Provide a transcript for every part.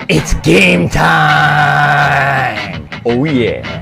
It's game time! Oh yeah!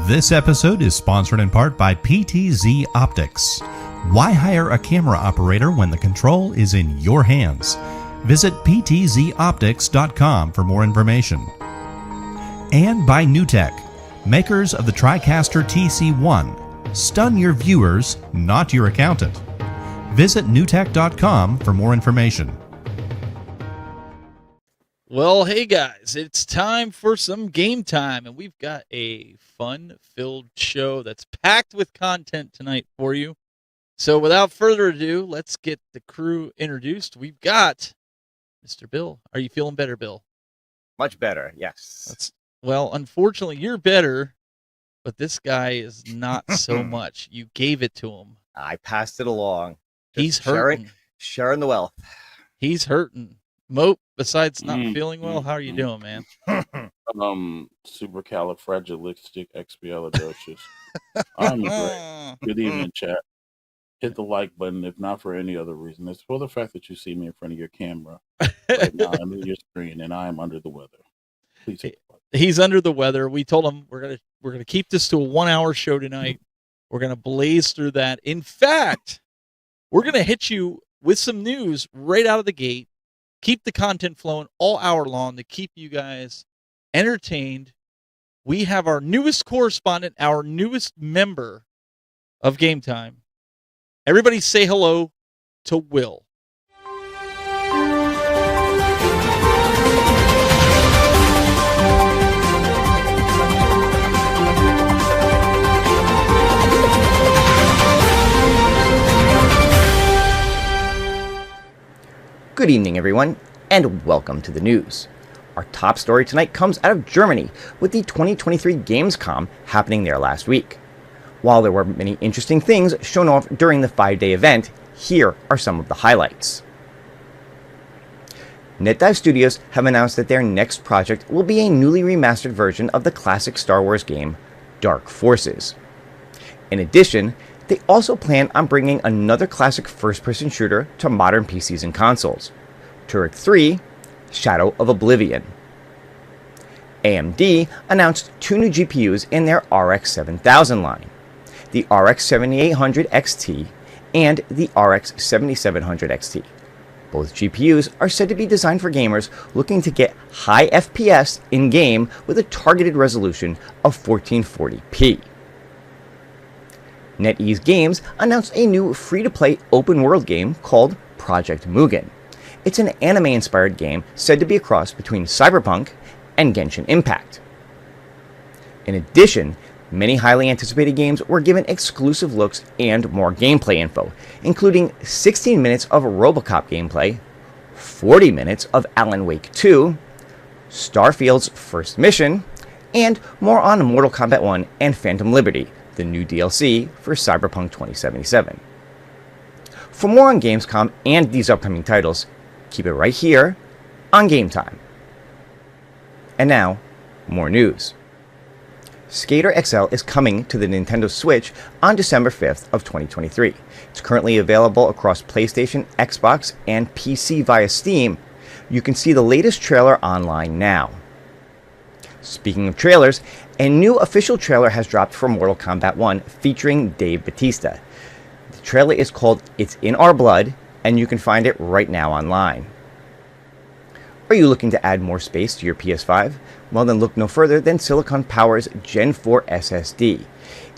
This episode is sponsored in part by PTZ Optics. Why hire a camera operator when the control is in your hands? Visit ptzoptics.com for more information. And by NewTek, makers of the TriCaster TC1. Stun your viewers, not your accountant. Visit newtek.com for more information. Well, hey guys, it's time for some game time, and we've got a fun-filled show that's packed with content tonight for you. So without further ado, let's get the crew introduced. We've got Mr. Bill. Are you feeling better, Bill? Much better, yes. Well, unfortunately, you're better, but this guy is not so much. You gave it to him. I passed it along. He's hurting. Sharing the wealth. He's hurting. MOAT, besides not feeling well, how are you doing, man? Supercalifragilisticexpialidocious. I'm great. Good evening, chat. Hit the like button, if not for any other reason. It's for the fact that you see me in front of your camera right now. I'm in your screen, and I am under the weather. Please hit the button. He's under the weather. We told him we're gonna keep this to a 1-hour show tonight. We're gonna blaze through that. In fact, we're gonna hit you with some news right out of the gate. Keep the content flowing all hour long to keep you guys entertained. We have our newest correspondent, our newest member of Game Time. Everybody say hello to Will. Good evening, everyone, and welcome to the news. Our top story tonight comes out of Germany, with the 2023 Gamescom happening there last week. While there were many interesting things shown off during the 5-day event, here are some of the highlights. NetDive Studios have announced that their next project will be a newly remastered version of the classic Star Wars game, Dark Forces. In addition, they also plan on bringing another classic first-person shooter to modern PCs and consoles, Turok 3: Shadow of Oblivion. AMD announced 2 new GPUs in their RX 7000 line, the RX 7800 XT and the RX 7700 XT. Both GPUs are said to be designed for gamers looking to get high FPS in-game with a targeted resolution of 1440p. NetEase Games announced a new free-to-play open-world game called Project Mugen. It's an anime-inspired game said to be a cross between Cyberpunk and Genshin Impact. In addition, many highly anticipated games were given exclusive looks and more gameplay info, including 16 minutes of RoboCop gameplay, 40 minutes of Alan Wake 2, Starfield's first mission, and more on Mortal Kombat 1 and Phantom Liberty, the new DLC for Cyberpunk 2077. For more on Gamescom and these upcoming titles, keep it right here on Game Time. And now, more news. Skater XL is coming to the Nintendo Switch on December 5th of 2023. It's currently available across PlayStation, Xbox, and PC via Steam. You can see the latest trailer online now. Speaking of trailers, a new official trailer has dropped for Mortal Kombat 1 featuring Dave Bautista. The trailer is called It's in Our Blood, and you can find it right now online. Are you looking to add more space to your PS5? Well, then look no further than Silicon Power's Gen 4 SSD.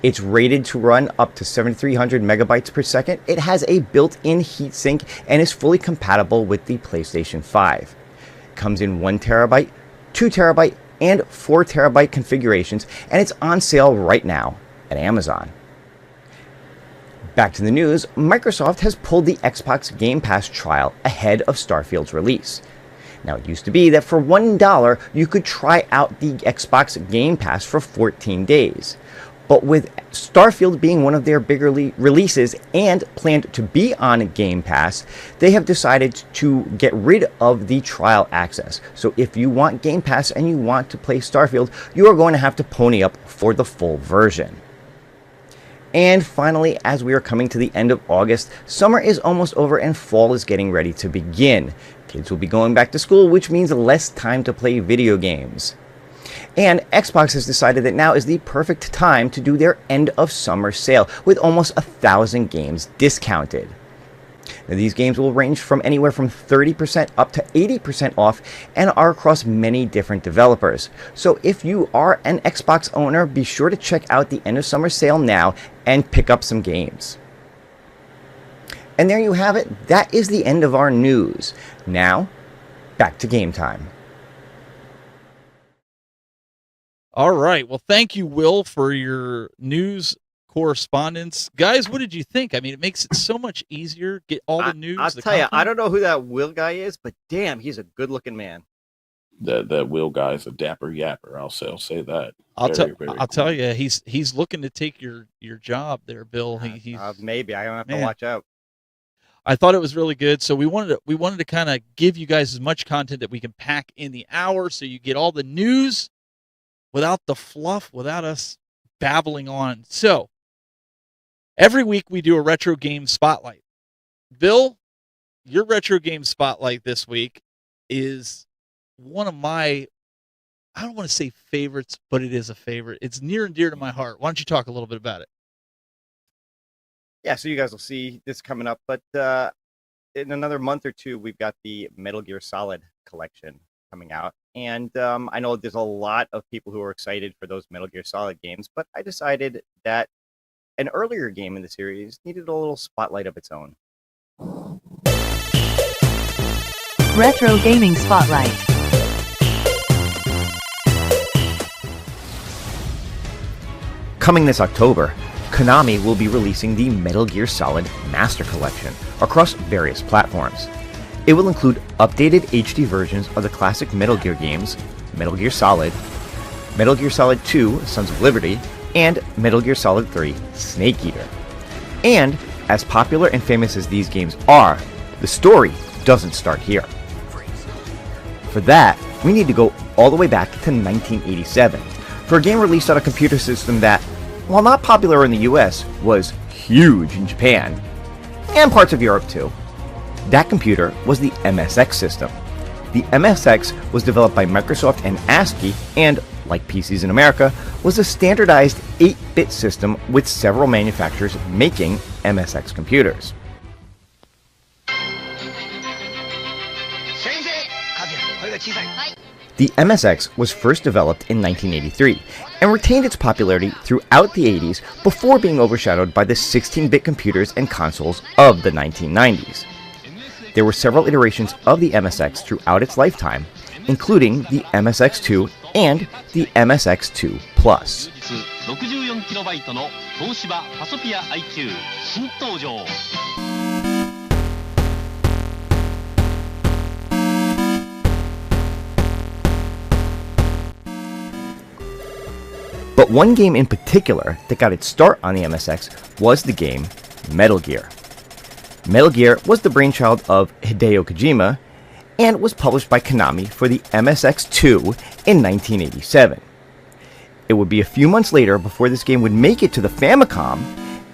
It's rated to run up to 7,300 megabytes per second. It has a built-in heatsink and is fully compatible with the PlayStation 5. It comes in 1 terabyte, 2 terabyte, and 4 terabyte configurations, and it's on sale right now at Amazon. Back to the news, Microsoft has pulled the Xbox Game Pass trial ahead of Starfield's release. Now, it used to be that for $1 you could try out the Xbox Game Pass for 14 days. But with Starfield being one of their bigger releases and planned to be on Game Pass, they have decided to get rid of the trial access. So if you want Game Pass and you want to play Starfield, you are going to have to pony up for the full version. And finally, as we are coming to the end of August, summer is almost over and fall is getting ready to begin. Kids will be going back to school, which means less time to play video games. And Xbox has decided that now is the perfect time to do their end of summer sale with almost 1,000 games discounted. Now, these games will range from anywhere from 30% up to 80% off and are across many different developers. So if you are an Xbox owner, be sure to check out the end of summer sale now and pick up some games. And there you have it. That is the end of our news. Now, back to game time. All right. Well, thank you, Will, for your news correspondence. Guys, what did you think? I mean, it makes it so much easier. Get all the news. I'll tell you, I don't know who that Will guy is, but damn, he's a good-looking man. That Will guy is a dapper yapper. I'll say that. I'll tell you, he's looking to take your job there, Bill. Maybe I have to watch out. I thought it was really good, so we wanted to kind of give you guys as much content that we can pack in the hour, so you get all the news without the fluff, without us babbling on. So every week we do a retro game spotlight. Bill, your retro game spotlight this week is one of my, I don't want to say favorites, but it is a favorite. It's near and dear to my heart. Why don't you talk a little bit about it? Yeah, so you guys will see this coming up, but in another month or two, we've got the Metal Gear Solid collection coming out. And I know there's a lot of people who are excited for those Metal Gear Solid games, but I decided that an earlier game in the series needed a little spotlight of its own. Retro Gaming Spotlight. Coming this October, Konami will be releasing the Metal Gear Solid Master Collection across various platforms. It will include updated HD versions of the classic Metal Gear games, Metal Gear Solid 2 Sons of Liberty, and Metal Gear Solid 3 Snake Eater. And, as popular and famous as these games are, the story doesn't start here. For that, we need to go all the way back to 1987, for a game released on a computer system that, while not popular in the US, was huge in Japan, and parts of Europe too. That computer was the MSX system. The MSX was developed by Microsoft and ASCII and, like PCs in America, was a standardized 8-bit system with several manufacturers making MSX computers. The MSX was first developed in 1983 and retained its popularity throughout the 80s before being overshadowed by the 16-bit computers and consoles of the 1990s. There were several iterations of the MSX throughout its lifetime, including the MSX2 and the MSX2 Plus. But one game in particular that got its start on the MSX was the game Metal Gear. Metal Gear was the brainchild of Hideo Kojima and was published by Konami for the MSX2 in 1987. It would be a few months later before this game would make it to the Famicom,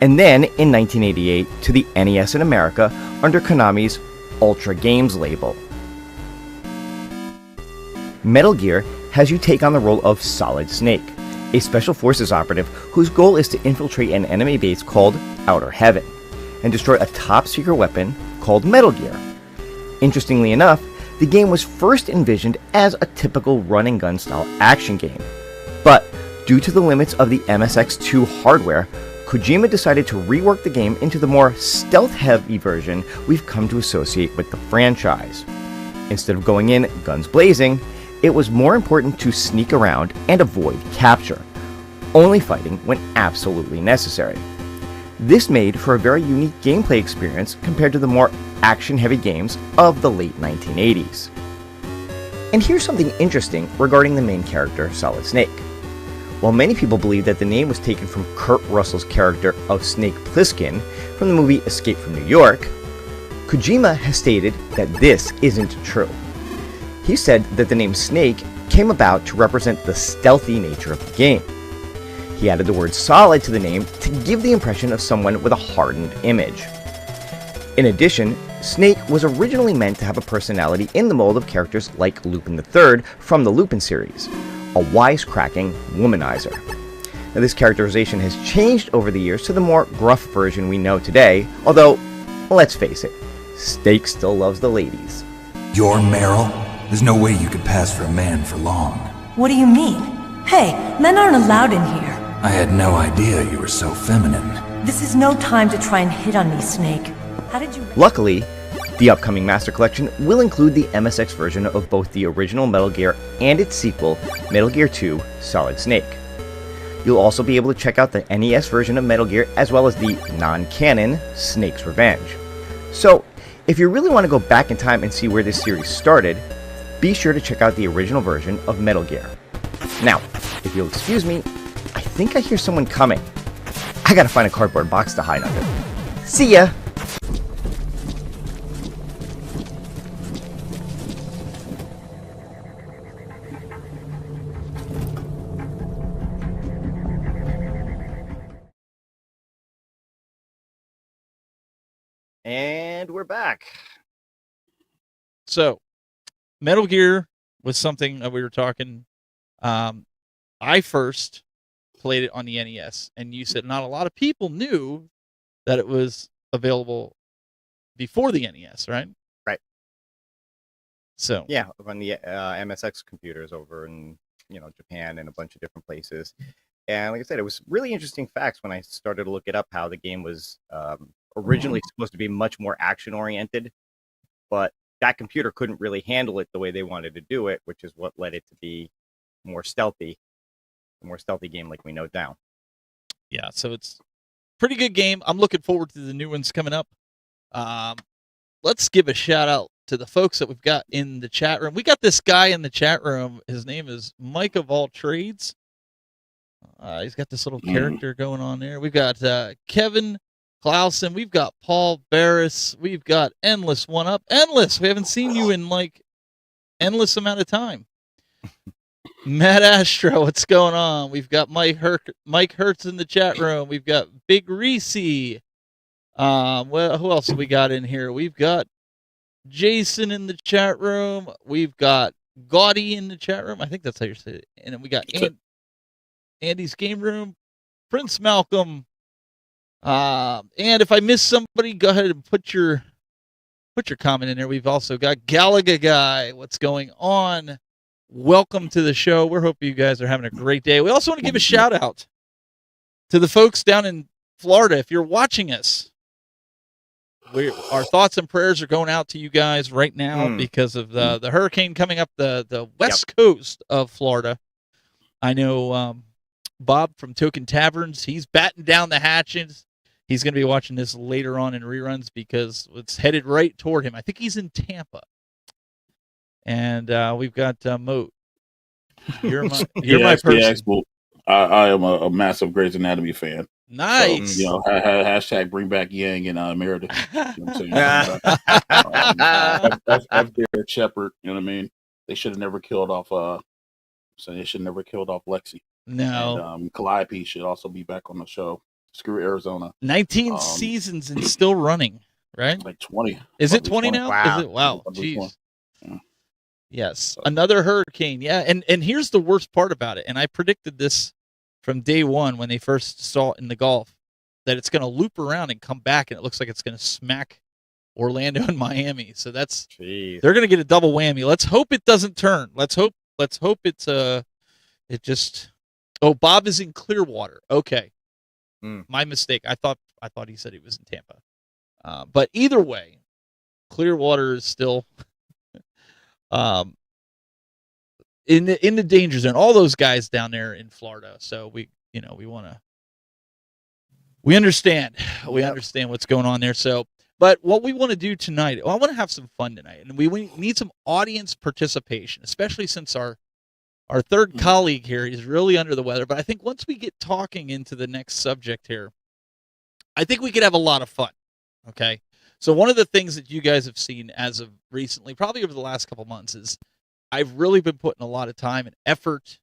and then in 1988 to the NES in America under Konami's Ultra Games label. Metal Gear has you take on the role of Solid Snake, a Special Forces operative whose goal is to infiltrate an enemy base called Outer Heaven and destroy a top-secret weapon called Metal Gear. Interestingly enough, the game was first envisioned as a typical run-and-gun style action game. But due to the limits of the MSX2 hardware, Kojima decided to rework the game into the more stealth-heavy version we've come to associate with the franchise. Instead of going in guns blazing, it was more important to sneak around and avoid capture, only fighting when absolutely necessary. This made for a very unique gameplay experience compared to the more action-heavy games of the late 1980s. And here's something interesting regarding the main character, Solid Snake. While many people believe that the name was taken from Kurt Russell's character of Snake Plissken from the movie Escape from New York, Kojima has stated that this isn't true. He said that the name Snake came about to represent the stealthy nature of the game. He added the word solid to the name to give the impression of someone with a hardened image. In addition, Snake was originally meant to have a personality in the mold of characters like Lupin III from the Lupin series, a wisecracking womanizer. Now, this characterization has changed over the years to the more gruff version we know today, although, let's face it, Snake still loves the ladies. You're Meryl? There's no way you could pass for a man for long. What do you mean? Hey, men aren't allowed in here. I had no idea you were so feminine. This is no time to try and hit on me, Snake. How did you... Luckily, the upcoming Master Collection will include the MSX version of both the original Metal Gear and its sequel, Metal Gear 2 Solid Snake. You'll also be able to check out the NES version of Metal Gear as well as the non-canon Snake's Revenge. So, if you really want to go back in time and see where this series started, be sure to check out the original version of Metal Gear. Now, if you'll excuse me, I think I hear someone coming. I gotta find a cardboard box to hide under. See ya! And we're back. So, Metal Gear was something that we were talking. I first played it on the NES, and you said not a lot of people knew that it was available before the NES, right? Right. So Yeah, on the MSX computers over in Japan and a bunch of different places. And like I said, it was really interesting facts when I started to look it up how the game was originally supposed to be much more action oriented, but that computer couldn't really handle it the way they wanted to do it, which is what led it to be more stealthy, a more stealthy game like we know now. yeah, so it's pretty good game. I'm looking forward to the new ones coming up. Let's give a shout out to the folks that we've got in the chat room. We got this guy in the chat room. His name is Mike of All Trades. He's got this little character going on there. We've got Kevin Clausen. We've got Paul Barris. We've got Endless One Up. Endless. We haven't seen you in like endless amount of time. Matt Astro, what's going on? We've got Mike Hertz in the chat room. We've got Big Reese. Well, who else have we got in here? We've got Jason in the chat room. We've got Gaudy in the chat room. I think that's how you say it. And then we got Andy's Game Room, Prince Malcolm. And if I miss somebody, go ahead and put your comment in there. We've also got Galaga Guy. What's going on? Welcome to the show. We're hoping you guys are having a great day. We also want to give a shout out to the folks down in Florida. If you're watching us, our thoughts and prayers are going out to you guys right now because of the hurricane coming up the west coast of Florida. I know Bob from Token Taverns, he's batting down the hatches. He's going to be watching this later on in reruns because it's headed right toward him. I think he's in Tampa. And we've got MOAT. You're my person. Yes, well, I am a massive Grey's Anatomy fan. Nice. So, hashtag bring back Yang and Meredith. You know what I'm saying? F. Shepard, you know what I mean? They should have never killed off Lexi. No. And Calliope should also be back on the show. Screw Arizona. 19 seasons and still running, right? Like 20. Is it 20 now? Wow. Is it? Wow. Probably Jeez. 20. Yeah. Yes. Another hurricane. Yeah. And here's the worst part about it. And I predicted this from day one when they first saw it in the Gulf, that it's going to loop around and come back, and it looks like it's going to smack Orlando and Miami. So they're going to get a double whammy. Let's hope it doesn't turn. Let's hope it's it just. Oh, Bob is in Clearwater. Okay. My mistake. I thought he said he was in Tampa. But either way, Clearwater is still in the danger zone. All those guys down there in Florida. So we want We understand. We understand what's going on there. So, but what we want to do tonight, I want to have some fun tonight, and we need some audience participation, especially since our third colleague here is really under the weather. But I think once we get talking into the next subject here, I think we could have a lot of fun. Okay. So one of the things that you guys have seen as of recently, probably over the last couple months, is I've really been putting a lot of time and effort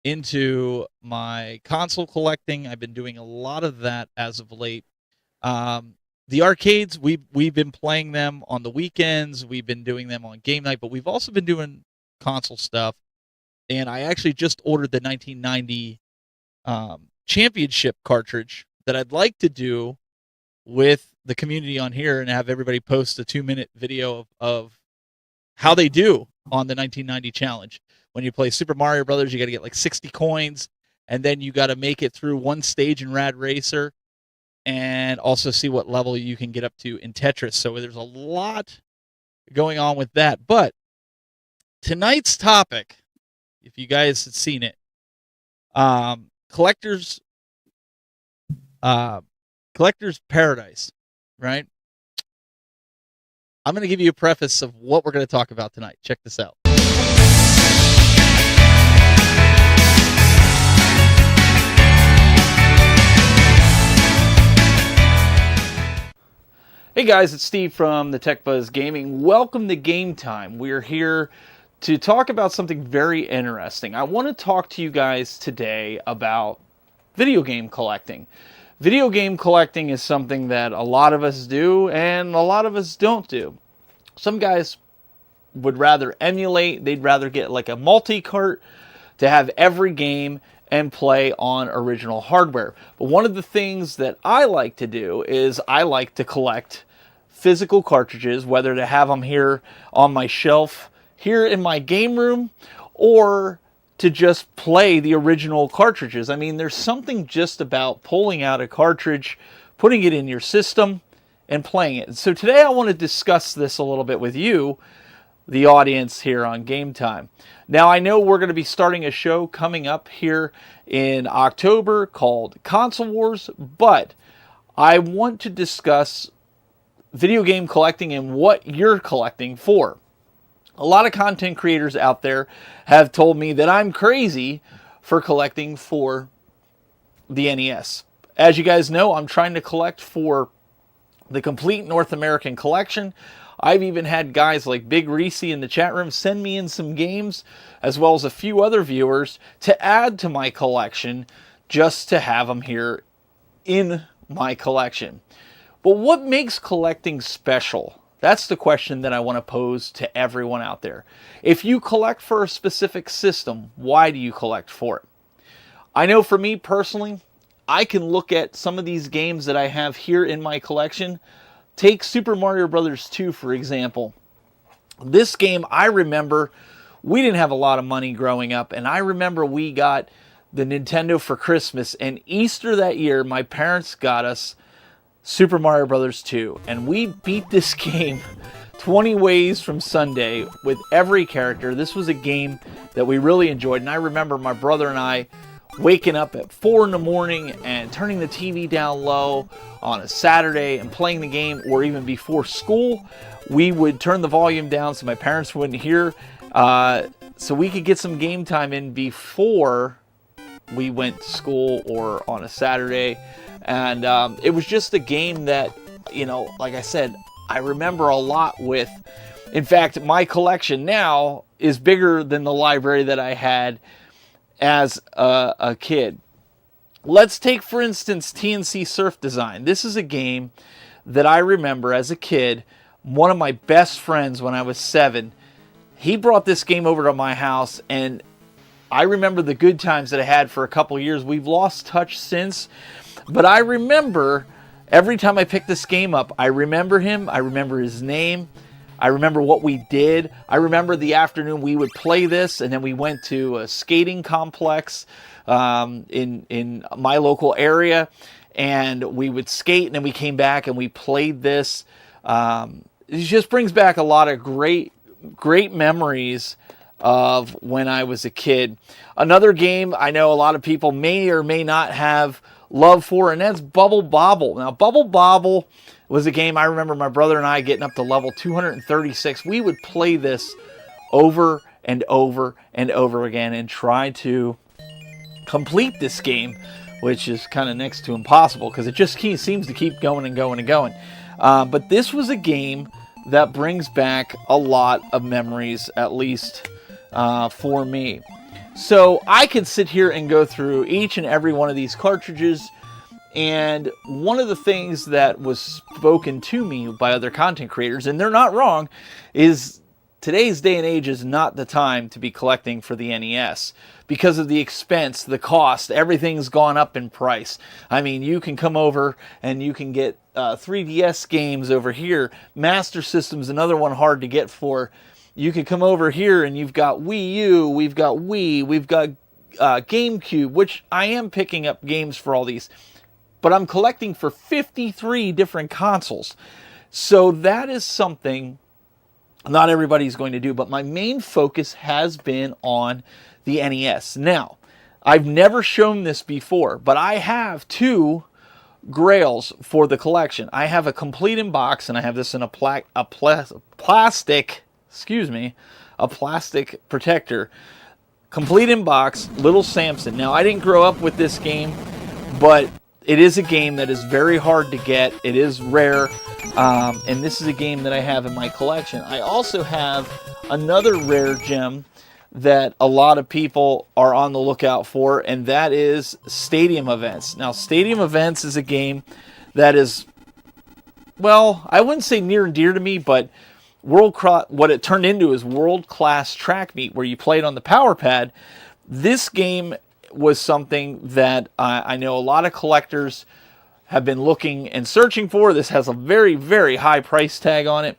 into my console collecting. I've been doing a lot of that as of late. The arcades, we've been playing them on the weekends. We've been doing them on game night, but we've also been doing console stuff. And I actually just ordered the 1990 championship cartridge that I'd like to do with the community on here and have everybody post a 2-minute video of how they do on the 1990 challenge. When you play Super Mario Brothers, you got to get like 60 coins, and then you got to make it through one stage in Rad Racer, and also see what level you can get up to in Tetris. So there's a lot going on with that. But tonight's topic, if you guys had seen it, collector's paradise, right? I'm going to give you a preface of what we're going to talk about tonight. Check this out. Hey guys, it's Steve from the Tech Buzz Gaming. Welcome to Game Time. We're here to talk about something very interesting. I want to talk to you guys today about video game collecting. Video game collecting is something that a lot of us do and a lot of us don't do. Some guys would rather emulate. They'd rather get like a multi-cart to have every game and play on original hardware. But one of the things that I like to do is I like to collect physical cartridges, whether to have them here on my shelf here in my game room or to just play the original cartridges. I mean, there's something just about pulling out a cartridge, putting it in your system, and playing it. So today I want to discuss this a little bit with you, the audience here on Game Time. Now, I know we're going to be starting a show coming up here in October called Console Wars, but I want to discuss video game collecting and what you're collecting for. A lot of content creators out there have told me that I'm crazy for collecting for the NES. As you guys know, I'm trying to collect for the complete North American collection. I've even had guys like Big Reese in the chat room send me in some games, as well as a few other viewers, to add to my collection just to have them here in my collection. But what makes collecting special? That's the question that I want to pose to everyone out there. If you collect for a specific system, why do you collect for it? I know for me personally, I can look at some of these games that I have here in my collection. Take Super Mario Brothers 2, for example. This game, I remember, we didn't have a lot of money growing up, and I remember we got the Nintendo for Christmas, and Easter that year, my parents got us Super Mario Brothers 2, and we beat this game 20 ways from Sunday with every character. This was a game that we really enjoyed, and I remember my brother and I waking up at 4 in the morning and turning the TV down low on a Saturday and playing the game, or even before school, we would turn the volume down so my parents wouldn't hear, so we could get some game time in before we went to school or on a Saturday. And it was just a game that, you know, like I said, I remember a lot with. In fact, my collection now is bigger than the library that I had as a kid. Let's take, for instance, TNC Surf Design. This is a game that I remember as a kid. One of my best friends when I was 7, he brought this game over to my house, and I remember the good times that I had for a couple years. We've lost touch since. But I remember every time I pick this game up, I remember him, I remember his name, I remember what we did. I remember the afternoon we would play this, and then we went to a skating complex in my local area, and we would skate, and then we came back and we played this. It just brings back a lot of great memories of when I was a kid. Another game I know a lot of people may or may not have love for, and that's Bubble Bobble. Now, Bubble Bobble was a game I remember my brother and I getting up to level 236. We would play this over and over and over again and try to complete this game, which is kind of next to impossible because it just seems to keep going and going and going. But this was a game that brings back a lot of memories, at least for me. So I could sit here and go through each and every one of these cartridges, and one of the things that was spoken to me by other content creators, and they're not wrong, is today's day and age is not the time to be collecting for the NES because of the expense, the cost. Everything's gone up in price. I mean, you can come over and you can get 3DS games over here. Master System's another one hard to get for. You can come over here and you've got Wii U, we've got Wii, we've got GameCube, which I am picking up games for all these. But I'm collecting for 53 different consoles. So that is something not everybody's going to do, but my main focus has been on the NES. Now, I've never shown this before, but I have 2 grails for the collection. I have a complete in box, and I have this in a plastic protector. Complete in box, Little Samson. Now, I didn't grow up with this game, but it is a game that is very hard to get. It is rare, and this is a game that I have in my collection. I also have another rare gem that a lot of people are on the lookout for, and that is Stadium Events. Now, Stadium Events is a game that is, well, I wouldn't say near and dear to me, but what it turned into is world-class track meet where you played on the power pad. This game was something that I know a lot of collectors have been looking and searching for. This has a very, very high price tag on it,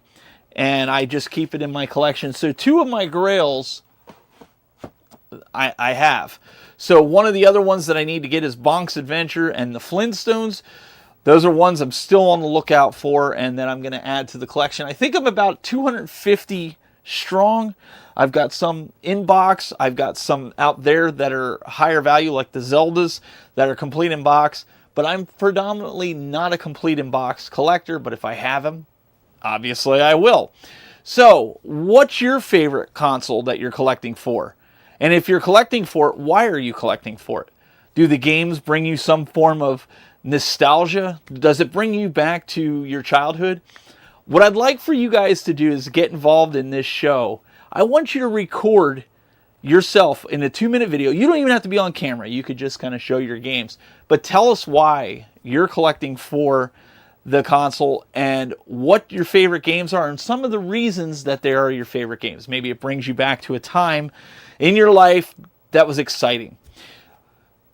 and I just keep it in my collection. So 2 of my grails I have. So one of the other ones that I need to get is Bonk's Adventure and the Flintstones. Those are ones I'm still on the lookout for and that I'm going to add to the collection. I think I'm about 250 strong. I've got some in box. I've got some out there that are higher value, like the Zeldas that are complete in box. But I'm predominantly not a complete in box collector, but if I have them, obviously I will. So, what's your favorite console that you're collecting for? And if you're collecting for it, why are you collecting for it? Do the games bring you some form of nostalgia? Does it bring you back to your childhood? What I'd like for you guys to do is get involved in this show. I want you to record yourself in a 2-minute video. You don't even have to be on camera. You could just kind of show your games. But tell us why you're collecting for the console and what your favorite games are and some of the reasons that they are your favorite games. Maybe it brings you back to a time in your life that was exciting.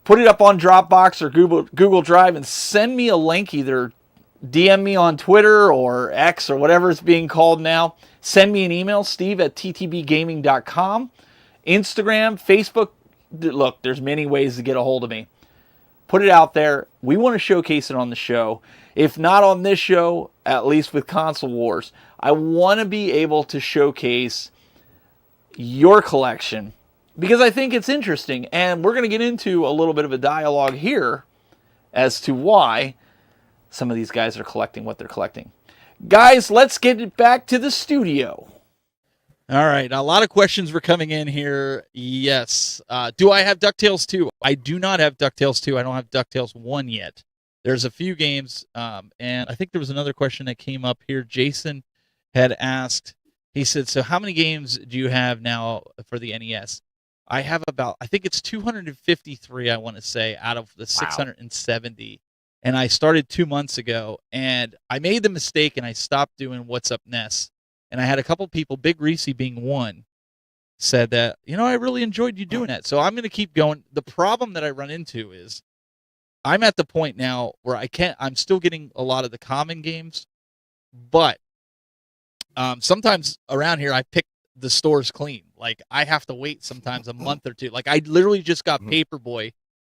Put it up on Dropbox or Google Drive and send me a link. Either DM me on Twitter or X or whatever it's being called now. Send me an email, steve@ttbgaming.com. Instagram, Facebook. Look, there's many ways to get a hold of me. Put it out there. We want to showcase it on the show. If not on this show, at least with Console Wars. I want to be able to showcase your collection because I think it's interesting. And we're going to get into a little bit of a dialogue here as to why some of these guys are collecting what they're collecting. Guys, let's get it back to the studio. All right, a lot of questions were coming in here. Yes. Do I have DuckTales 2? I do not have DuckTales 2. I don't have DuckTales 1 yet. There's a few games, and I think there was another question that came up here. Jason had asked, he said, so how many games do you have now for the NES? I have about, I think it's 253, I want to say, out of the 670. And I started 2 months ago, and I made the mistake, and I stopped doing What's Up Ness. And I had a couple people, Big Reese being one, said that, I really enjoyed you doing that. So I'm going to keep going. The problem that I run into is I'm at the point now where I'm still getting a lot of the common games, but sometimes around here I pick the stores clean. Like I have to wait sometimes a month or two. Like I literally just got Paperboy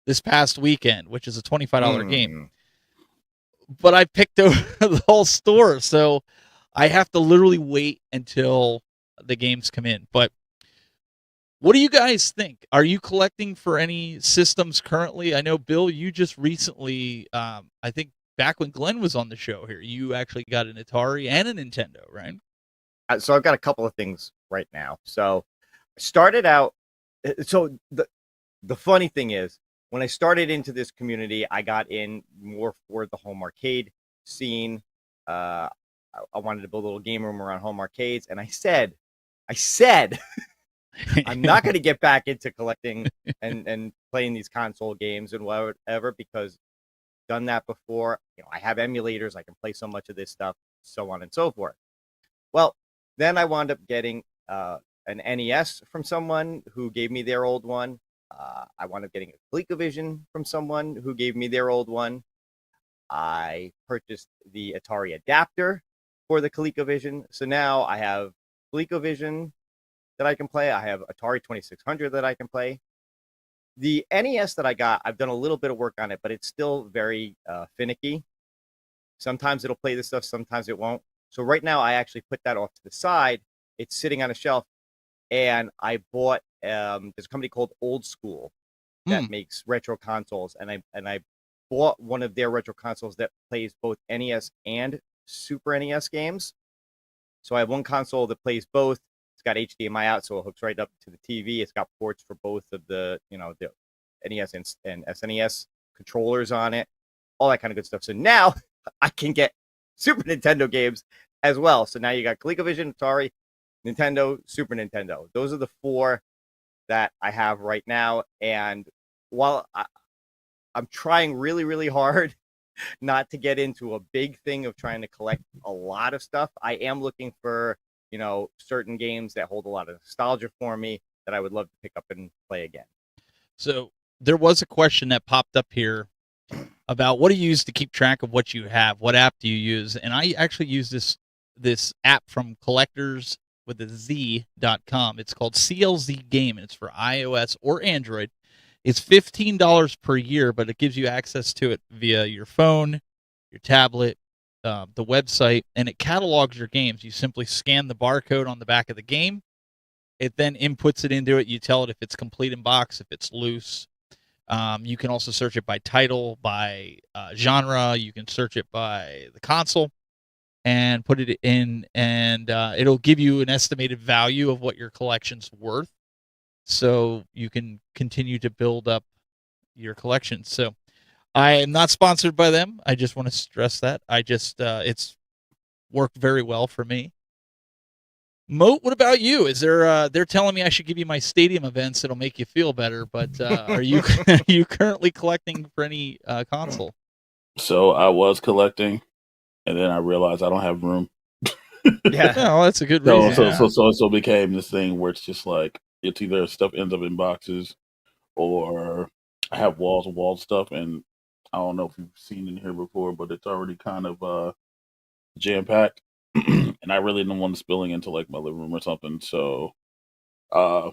this past weekend, which is a $25 game. But I picked over the whole store, so I have to literally wait until the games come in. But What do you guys think? Are you collecting for any systems currently? I know, Bill, you just recently, I think back when Glenn was on the show here, you actually got an Atari and a Nintendo, right? So I've got a couple of things right now. So I started out. So the funny thing is, when I started into this community, I got in more for the home arcade scene. I wanted to build a little game room around home arcades, and I said, I'm not going to get back into collecting and playing these console games and whatever, because I've done that before. I have emulators. I can play so much of this stuff, so on and so forth. Well, then I wound up getting an NES from someone who gave me their old one. I wound up getting a ColecoVision from someone who gave me their old one. I purchased the Atari adapter for the ColecoVision. So now I have ColecoVision that I can play. I have Atari 2600 that I can play. The NES that I got, I've done a little bit of work on it, but it's still very finicky. Sometimes it'll play this stuff, sometimes it won't. So right now I actually put that off to the side. It's sitting on a shelf, and I bought there's a company called Old School that makes retro consoles, and I bought one of their retro consoles that plays both NES and Super NES games. So I have one console that plays both. It's got HDMI out, so it hooks right up to the TV. It's got ports for both of the the NES and SNES controllers on it, all that kind of good stuff. So now I can get Super Nintendo games as well. So now you got ColecoVision, Atari, Nintendo, Super Nintendo. Those are the four that I have right now. And while I'm trying really, really hard not to get into a big thing of trying to collect a lot of stuff, I am looking for, certain games that hold a lot of nostalgia for me that I would love to pick up and play again. So there was a question that popped up here about what do you use to keep track of what you have? What app do you use? And I actually use this app from collectors with a Z.com. It's called CLZ Game, and it's for iOS or Android. It's $15 per year, but it gives you access to it via your phone, your tablet, the website, and it catalogs your games. You simply scan the barcode on the back of the game. It then inputs it into it. You tell it if it's complete in box, if it's loose. You can also search it by title, by genre. You can search it by the console and put it in, and it'll give you an estimated value of what your collection's worth, so you can continue to build up your collection. So I am not sponsored by them. I just want to stress that. It's worked very well for me. Moat, what about you? Is there? They're telling me I should give you my stadium events. It'll make you feel better. But are you currently collecting for any console? So I was collecting, and then I realized I don't have room. Yeah, well, that's a good reason. So it became this thing where it's just like it's either stuff ends up in boxes, or I have walls and wall stuff, and I don't know if you've seen in here before, but it's already kind of jam packed. And I really didn't want it spilling into like my living room or something. So I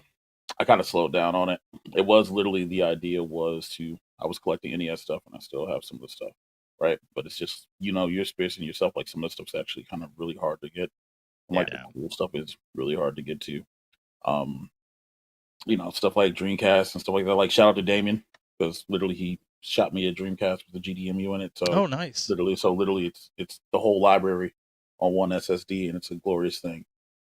kind of slowed down on it. It was literally the idea was I was collecting NES stuff, and I still have some of the stuff, right? But it's just, you're spacing yourself. Like some of the stuff's actually kind of really hard to get. Like the cool stuff is really hard to get to. Stuff like Dreamcast and stuff like that. Like shout out to Damien, because literally he shot me a Dreamcast with a GDMU in it. So oh, nice. Literally it's the whole library on one SSD, and it's a glorious thing.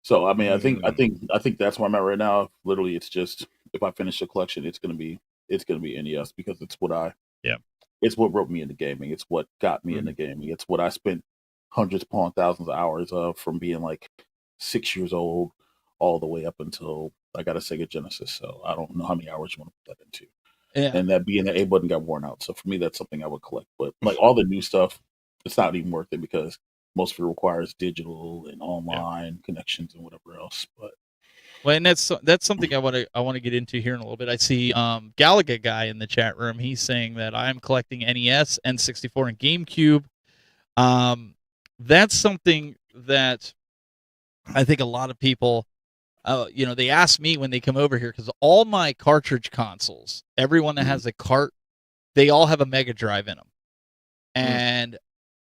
So I mean, I think that's where I'm at right now. Literally, it's just if I finish the collection, it's gonna be NES, because it's it's what wrote me into gaming. It's what got me into gaming. It's what I spent hundreds upon thousands of hours of, from being like 6 years old all the way up until I got a Sega Genesis. So I don't know how many hours you want to put that into. Yeah. And that being the A button got worn out. So for me, that's something I would collect. But like all the new stuff, it's not even worth it, because most of it requires digital and online connections and whatever else. But and that's something I want to get into here in a little bit. I see Galaga guy in the chat room. He's saying that I'm collecting NES, N64, and GameCube. That's something that I think a lot of people, they ask me when they come over here, because all my cartridge consoles, everyone that has a cart, they all have a Mega Drive in them, and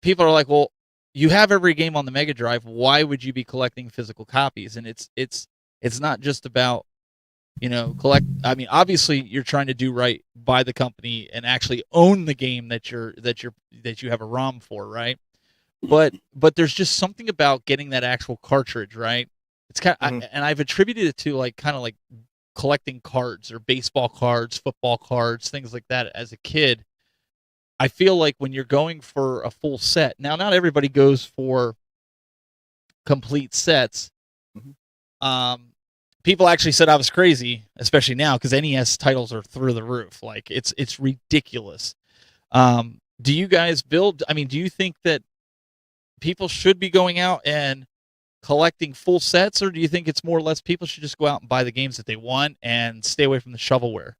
people are like, well, you have every game on the Mega Drive. Why would you be collecting physical copies? And it's not just about collect. I mean, obviously, you're trying to do right by the company and actually own the game that you have a ROM for, right? But there's just something about getting that actual cartridge, right? It's and I've attributed it to like kind of like collecting cards or baseball cards, football cards, things like that as a kid. I feel like when you're going for a full set, now not everybody goes for complete sets. People actually said I was crazy, especially now because NES titles are through the roof. Like it's ridiculous. Do you guys build? I mean, do you think that people should be going out and collecting full sets, or do you think it's more or less people should just go out and buy the games that they want and stay away from the shovelware?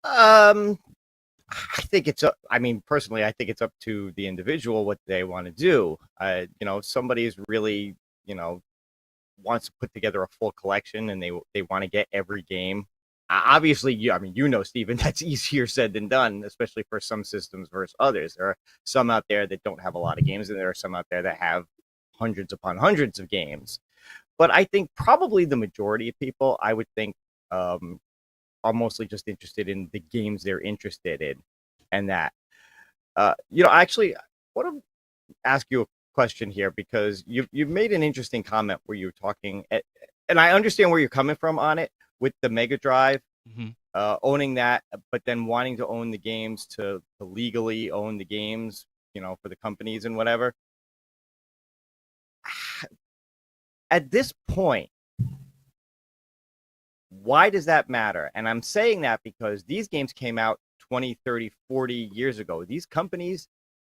I think it's up. I mean, personally, I think it's up to the individual what they want to do. If somebody is really, wants to put together a full collection and they want to get every game. Obviously, Stephen, that's easier said than done, especially for some systems versus others. There are some out there that don't have a lot of games, and there are some out there that have hundreds upon hundreds of games. But I think probably the majority of people, I would think, are mostly just interested in the games they're interested in, and that. Actually, I want to ask you a question here because you've made an interesting comment where you're talking, and I understand where you're coming from on it with the Mega Drive, owning that, but then wanting to own the games to legally own the games, for the companies and whatever. At this point, why does that matter? And I'm saying that because these games came out 20, 30, 40 years ago. These companies,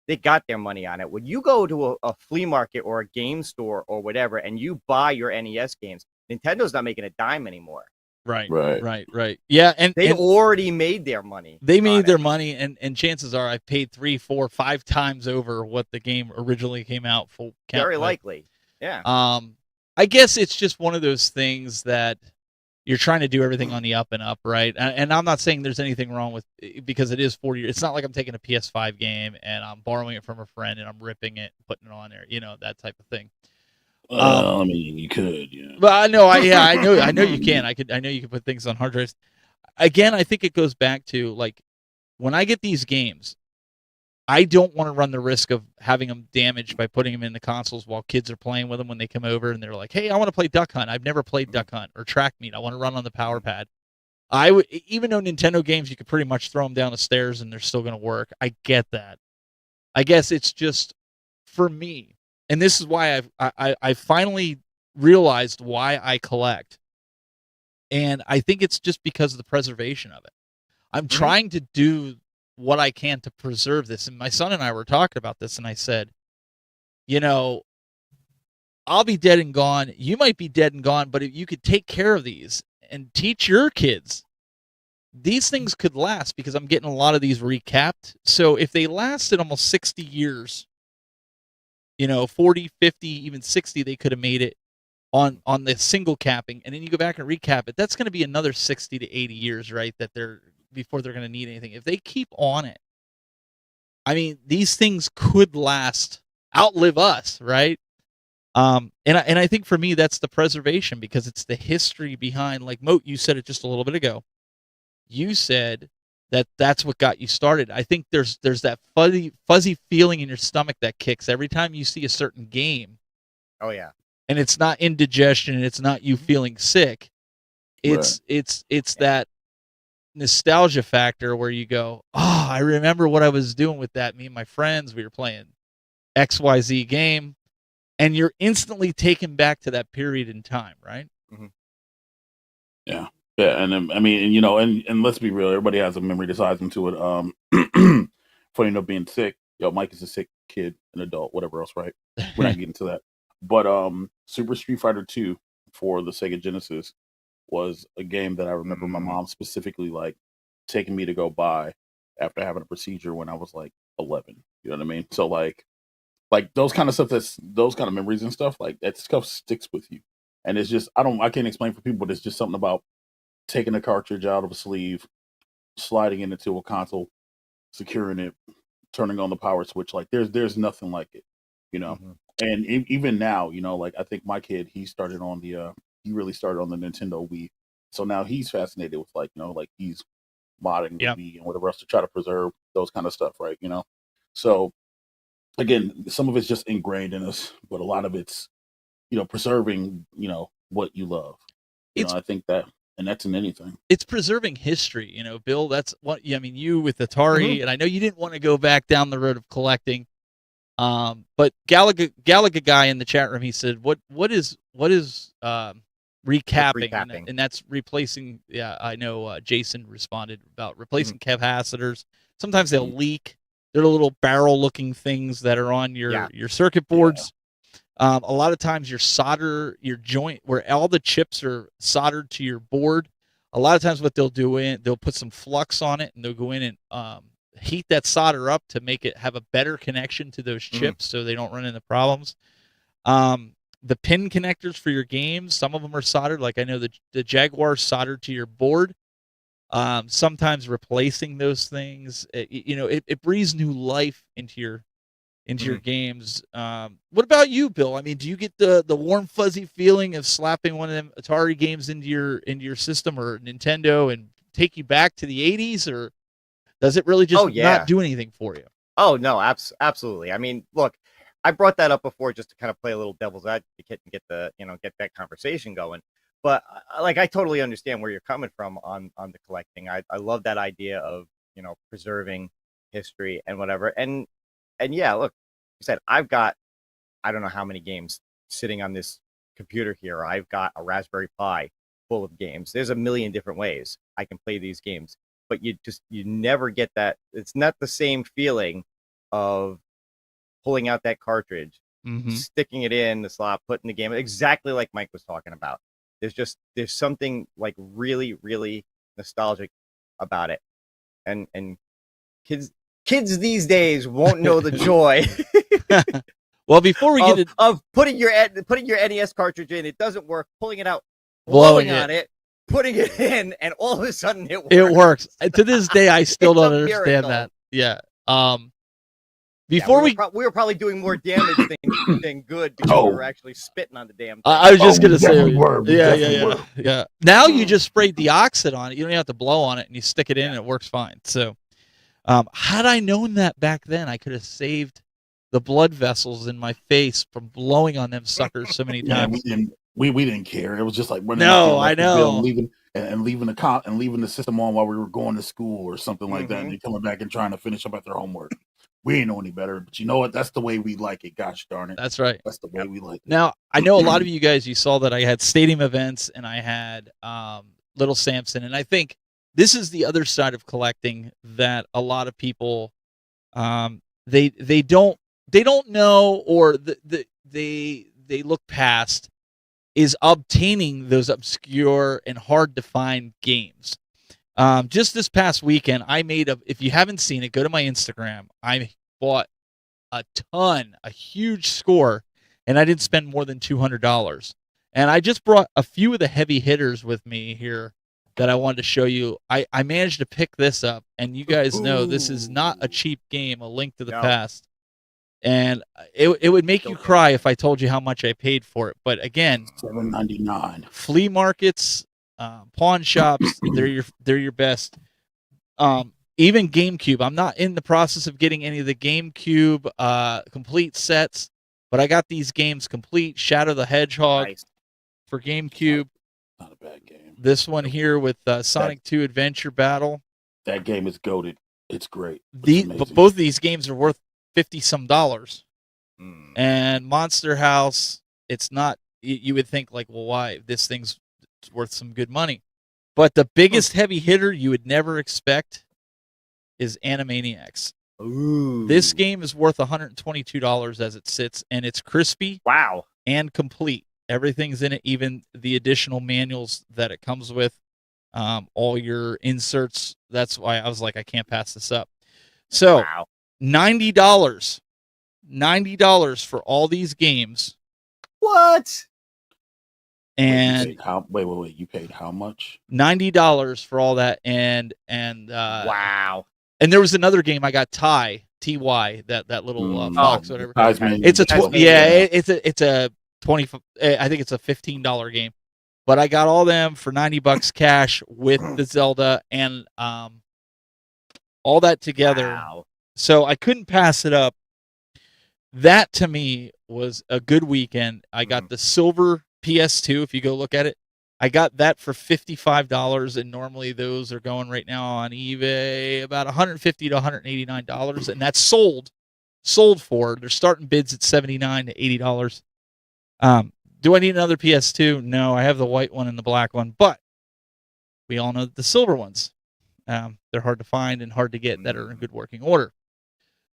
they got their money on it. When you go to a flea market or a game store or whatever, and you buy your NES games, Nintendo's not making a dime anymore. Right. Yeah, and they already made their money. They made their money, and chances are I paid 3, 4, 5 times over what the game originally came out for. Very likely, yeah. I guess it's just one of those things that you're trying to do everything on the up and up, right? And I'm not saying there's anything wrong with because it is 40 years. It's not like I'm taking a PS5 game and I'm borrowing it from a friend and I'm ripping it, putting it on there, that type of thing. I mean, you could, yeah. But I know you can. I know you can put things on hard drives. Again, I think it goes back to like when I get these games, I don't want to run the risk of having them damaged by putting them in the consoles while kids are playing with them when they come over and they're like, "Hey, I want to play Duck Hunt. I've never played Duck Hunt or Track Meet. I want to run on the Power Pad." I would, even though Nintendo games you could pretty much throw them down the stairs and they're still going to work. I get that. I guess it's just for me. And this is why I finally realized why I collect. And I think it's just because of the preservation of it. I'm trying to do what I can to preserve this. And my son and I were talking about this, and I said, I'll be dead and gone. You might be dead and gone, but if you could take care of these and teach your kids, these things could last because I'm getting a lot of these recapped. So if they lasted almost 60 years, 40, 50, even 60, they could have made it on the single capping, and then you go back and recap it. That's going to be another 60 to 80 years, right? Before they're going to need anything. If they keep on it, I mean, these things could outlive us, right? And I think for me that's the preservation because it's the history behind. Like MOAT, you said it just a little bit ago. You said that's what got you started. I think there's that fuzzy feeling in your stomach that kicks every time you see a certain game. Oh yeah. And it's not indigestion, and it's not you feeling sick. It's that nostalgia factor where you go, "Oh, I remember what I was doing with that. Me and my friends, we were playing XYZ game," and you're instantly taken back to that period in time, right? Mm-hmm. Yeah. Yeah, and I mean, and let's be real, everybody has a memory that ties into it. For being sick. Mike is a sick kid, an adult, whatever else, right? We're not getting to that. But Super Street Fighter 2 for the Sega Genesis was a game that I remember my mom specifically like taking me to go buy after having a procedure when I was like 11. You know what I mean? So like those kind of stuff, those kind of memories and stuff, like that stuff sticks with you. And it's just I can't explain for people, but it's just something about taking a cartridge out of a sleeve, sliding it into a console, securing it, turning on the power switch. Like there's nothing like it, And even now, like I think my kid, he started on the he really started on the Nintendo Wii. So now he's fascinated with like he's modding the Wii and whatever else to try to preserve those kind of stuff, right? So again, some of it's just ingrained in us, but a lot of it's preserving what you love. I think that, and that's in anything. It's preserving history, Bill. That's what you with Atari, and I know you didn't want to go back down the road of collecting. But Gallagher guy in the chat room, he said, what is recapping? And that's replacing. Yeah, I know. Jason responded about replacing capacitors. Sometimes they'll leak. They're little barrel-looking things that are on your circuit boards. A lot of times your joint where all the chips are soldered to your board. A lot of times what they'll do they'll put some flux on it and they'll go in and heat that solder up to make it have a better connection to those chips so they don't run into problems. The pin connectors for your games, some of them are soldered. Like I know the Jaguar soldered to your board. Sometimes replacing those things, it breathes new life into your games. What about you, Bill? I mean, do you get the warm fuzzy feeling of slapping one of them Atari games into your system or Nintendo and take you back to the 80s, or does it really just not do anything for you? Oh no, absolutely. I mean, look, I brought that up before just to kind of play a little devil's advocate and get that conversation going. But like, I totally understand where you're coming from on the collecting. I love that idea of preserving history and whatever. And yeah, look, you said I've got I don't know how many games sitting on this computer here. I've got a Raspberry Pi full of games. There's a million different ways I can play these games, but you never get that. It's not the same feeling of pulling out that cartridge, sticking it in the slot, putting the game exactly like Mike was talking about. There's something like really, really nostalgic about it, and kids these days won't know the joy. Well, before we get of putting your NES cartridge in, it doesn't work. Pulling it out, blowing on it, putting it in, and all of a sudden it works. It works. To this day, I still don't understand that. Yeah. Before we were probably doing more damage than good because we were actually spitting on the damn thing. I was just gonna say, yeah. Now you just spray deoxit on it. You don't have to blow on it, and you stick it in, and it works fine. So, had I known that back then, I could have saved the blood vessels in my face from blowing on them suckers so many times. We didn't care. It was just like running. No, I know. Leaving the system on while we were going to school or something like that, and then coming back and trying to finish up at their homework. We ain't know any better, but you know what? That's the way we like it. Gosh darn it. That's right. That's the way we like it. Now, I know a lot of you guys, you saw that I had stadium events and I had Little Samson. And I think this is the other side of collecting that a lot of people, they don't know, or they look past, is obtaining those obscure and hard to find games. Just this past weekend, if you haven't seen it, go to my Instagram. I bought a huge score, and I didn't spend more than $200. And I just brought a few of the heavy hitters with me here that I wanted to show you. I managed to pick this up, and you guys know this is not a cheap game, A Link to the Past. And it would make you cry if I told you how much I paid for it. But again, $7.99. Flea markets, pawn shops, they're your best. Even GameCube. I'm not in the process of getting any of the GameCube complete sets, but I got these games complete. Shadow the Hedgehog for GameCube. Not a bad game. This one here with Sonic 2 Adventure Battle. That game is goated. It's great. But both of these games are worth $50-some. And Monster House, it's not. You would think like, well, why? This thing's worth some good money. But the biggest heavy hitter you would never expect is Animaniacs. Ooh. This game is worth $122 as it sits, and it's crispy. Wow. And complete. Everything's in it, even the additional manuals that it comes with, all your inserts. That's why I was like, I can't pass this up. So, $90. $90 for all these games. What? And wait, you paid how much? $90 for all that, and wow. And there was another game I got, TY, that little fox, whatever. It's a it's a 20. I think it's a $15 game. but I got all them for $90 cash with the Zelda and all that together. Wow. So I couldn't pass it up. That to me was a good weekend. I got the silver PS2. If you go look at it, I got that for $55, and normally those are going right now on eBay about $150 to $189, and that's sold for. They're starting bids at $79 to $80. Do I need another PS2? No, I have the white one and the black one, but we all know that the silver ones, they're hard to find and hard to get that are in good working order.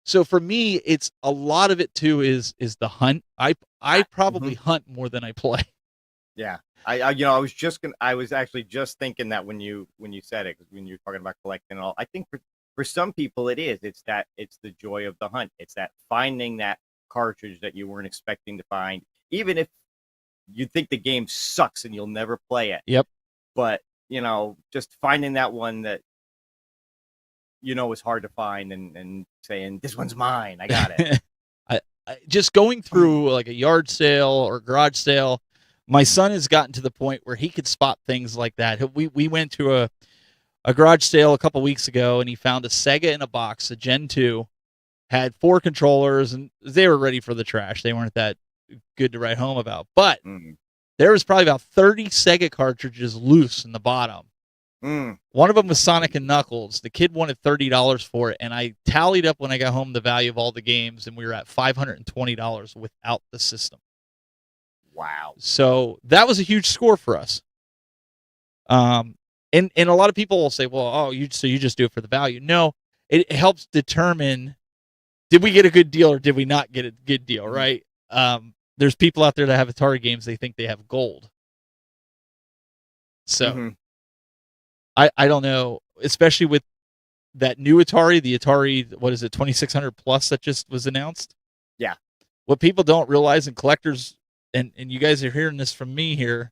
So for me, it's a lot of it too is the hunt. I probably hunt more than I play. Yeah. I was actually just thinking that when you said it, 'cause when you're talking about collecting and all, I think for some people it's the joy of the hunt. It's that finding that cartridge that you weren't expecting to find, even if you think the game sucks and you'll never play it. Yep. But, just finding that one that is hard to find and saying, this one's mine. I got it. I just going through like a yard sale or garage sale, my son has gotten to the point where he could spot things like that. We went to a garage sale a couple weeks ago, and he found a Sega in a box, a Gen 2, had 4 controllers, and they were ready for the trash. They weren't that good to write home about. But there was probably about 30 Sega cartridges loose in the bottom. One of them was Sonic and Knuckles. The kid wanted $30 for it, and I tallied up when I got home the value of all the games, and we were at $520 without the system. Wow. So that was a huge score for us. And a lot of people will say, well, you just do it for the value. No, it helps determine, did we get a good deal or did we not get a good deal, right? There's people out there that have Atari games, they think they have gold. So I don't know, especially with that new Atari, the Atari, what is it, 2600 Plus that just was announced? Yeah. What people don't realize, and collectors, and you guys are hearing this from me here,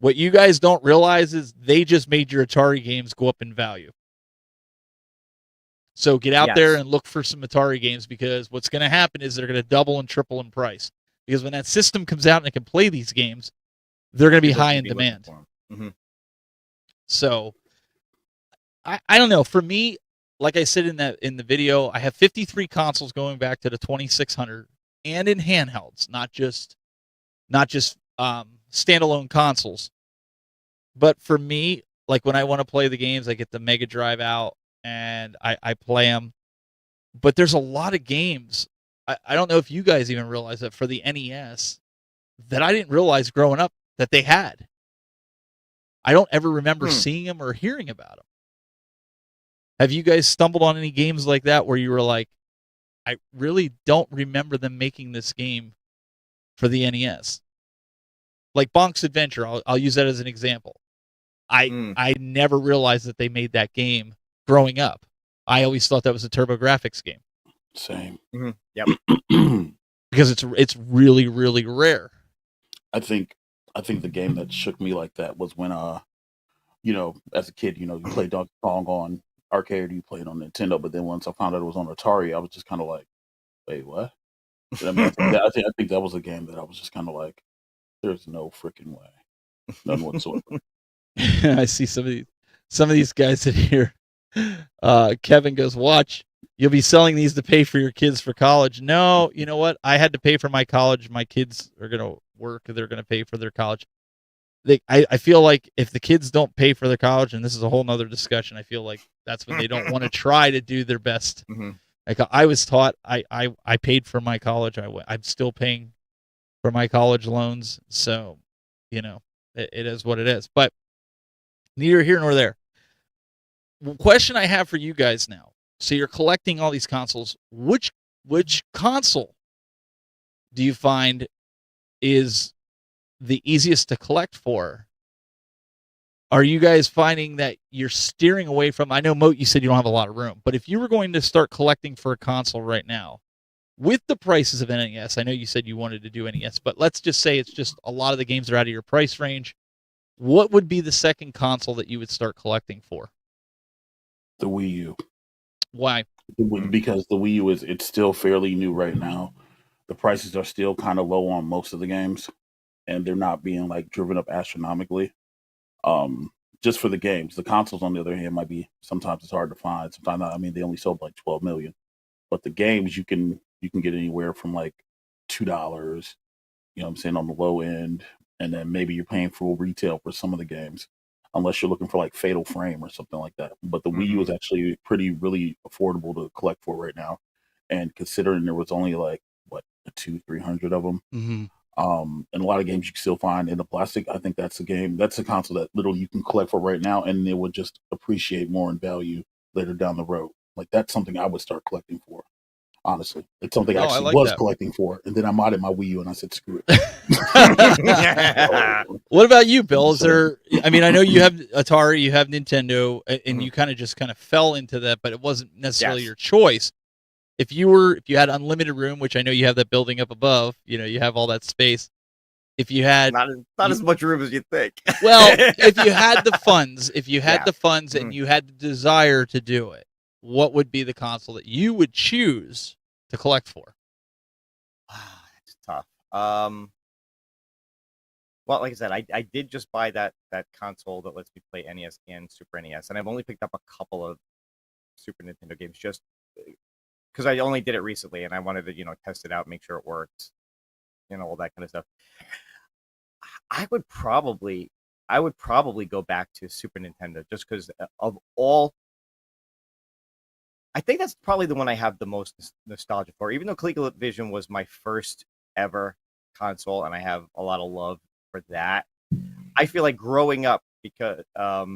what you guys don't realize is they just made your Atari games go up in value. So get out there and look for some Atari games, because what's going to happen is they're going to double and triple in price. Because when that system comes out and it can play these games, they're going to be high in demand. So I don't know. For me, like I said in the video, I have 53 consoles going back to the 2600 and in handhelds, not just standalone consoles. But for me, like when I want to play the games, I get the Mega Drive out and I play them. But there's a lot of games. I don't know if you guys even realize that for the NES that I didn't realize growing up that they had. I don't ever remember seeing them or hearing about them. Have you guys stumbled on any games like that where you were like, I really don't remember them making this game for the NES? Like Bonk's Adventure, I'll use that as an example. I never realized that they made that game growing up. I always thought that was a TurboGrafx game. Same. Yep. Because it's really, really rare. I think the game that shook me like that was when as a kid, you played Donkey Kong on arcade, you played on Nintendo, but then once I found out it was on Atari, I was just kind of like, wait, what? I think that was a game that I was just kind of like, there's no freaking way, none whatsoever. I see some of these guys in here. Kevin goes, watch, you'll be selling these to pay for your kids for college. No, you know what? I had to pay for my college. My kids are going to work. They're going to pay for their college. I feel like if the kids don't pay for their college, and this is a whole nother discussion, I feel like that's when they don't want to try to do their best. Like I was taught, I paid for my college. I'm still paying for my college loans. So, it is what it is. But neither here nor there. Question I have for you guys now. So you're collecting all these consoles. Which console do you find is the easiest to collect for? Are you guys finding that you're steering away from, I know, Moat, you said you don't have a lot of room, but if you were going to start collecting for a console right now, with the prices of NES, I know you said you wanted to do NES, but let's just say it's just a lot of the games are out of your price range. What would be the second console that you would start collecting for? The Wii U. Why? Because the Wii U it's still fairly new right now. The prices are still kind of low on most of the games. and they're not being like driven up astronomically. Just for the games, the consoles on the other hand might be sometimes it's hard to find. Sometimes I mean they only sold like 12 million, but the games you can get anywhere from like $2, you know what I'm saying, on the low end, and then maybe you're paying full retail for some of the games, unless you're looking for like Fatal Frame or something like that. But the Wii U is actually really affordable to collect for right now, and considering there was only like what 200-300 of them, Mm-hmm. and a lot of games you can still find in the plastic. I think that's a console that literally you can collect for right now, and it would just appreciate more in value later down the road. Like that's something I would start collecting for. Honestly, it's something I Oh, I actually like was that. collecting for, and then I modded my Wii U, and I said, "Screw it." So, What about you, Bill? Is so, there? I mean, I know you have Atari, you have Nintendo, and Mhm. you kind of fell into that, but it wasn't necessarily Yes. your choice. If you had unlimited room, which I know you have that building up above, you have all that space. If you had Not as much room as you think. well, if you had the funds, Yeah. and you had the desire to do it, what would be the console that you would choose to collect for? It's tough. Well, like I said, I did just buy that console that lets me play NES and Super NES, and I've only picked up a couple of Super Nintendo games just because I only did it recently, and I wanted to test it out, make sure it worked, all that kind of stuff. I would probably go back to Super Nintendo just because of all. I think that's probably the one I have the most nostalgia for, even though ColecoVision was my first ever console, and I have a lot of love for that. I feel like growing up because I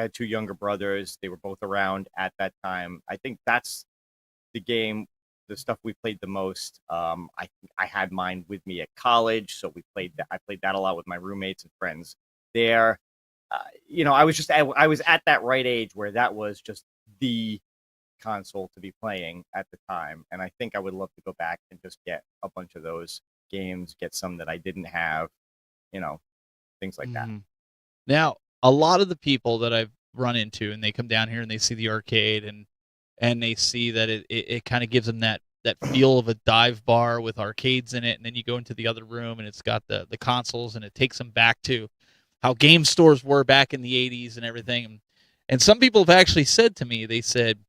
had two younger brothers, they were both around at that time. I think that's the stuff we played the most. I had mine with me at college, so I played that a lot with my roommates and friends there. I was at that right age where that was just the console to be playing at the time, and I think I would love to go back and just get a bunch of those games, get some that I didn't have, things like that. Mhm. Now, a lot of the people that I've run into, and they come down here and they see the arcade, and they see that it kind of gives them that feel of a dive bar with arcades in it, and then you go into the other room and it's got the consoles, and it takes them back to how game stores were back in the 80s and everything. And some people have actually said to me, they said,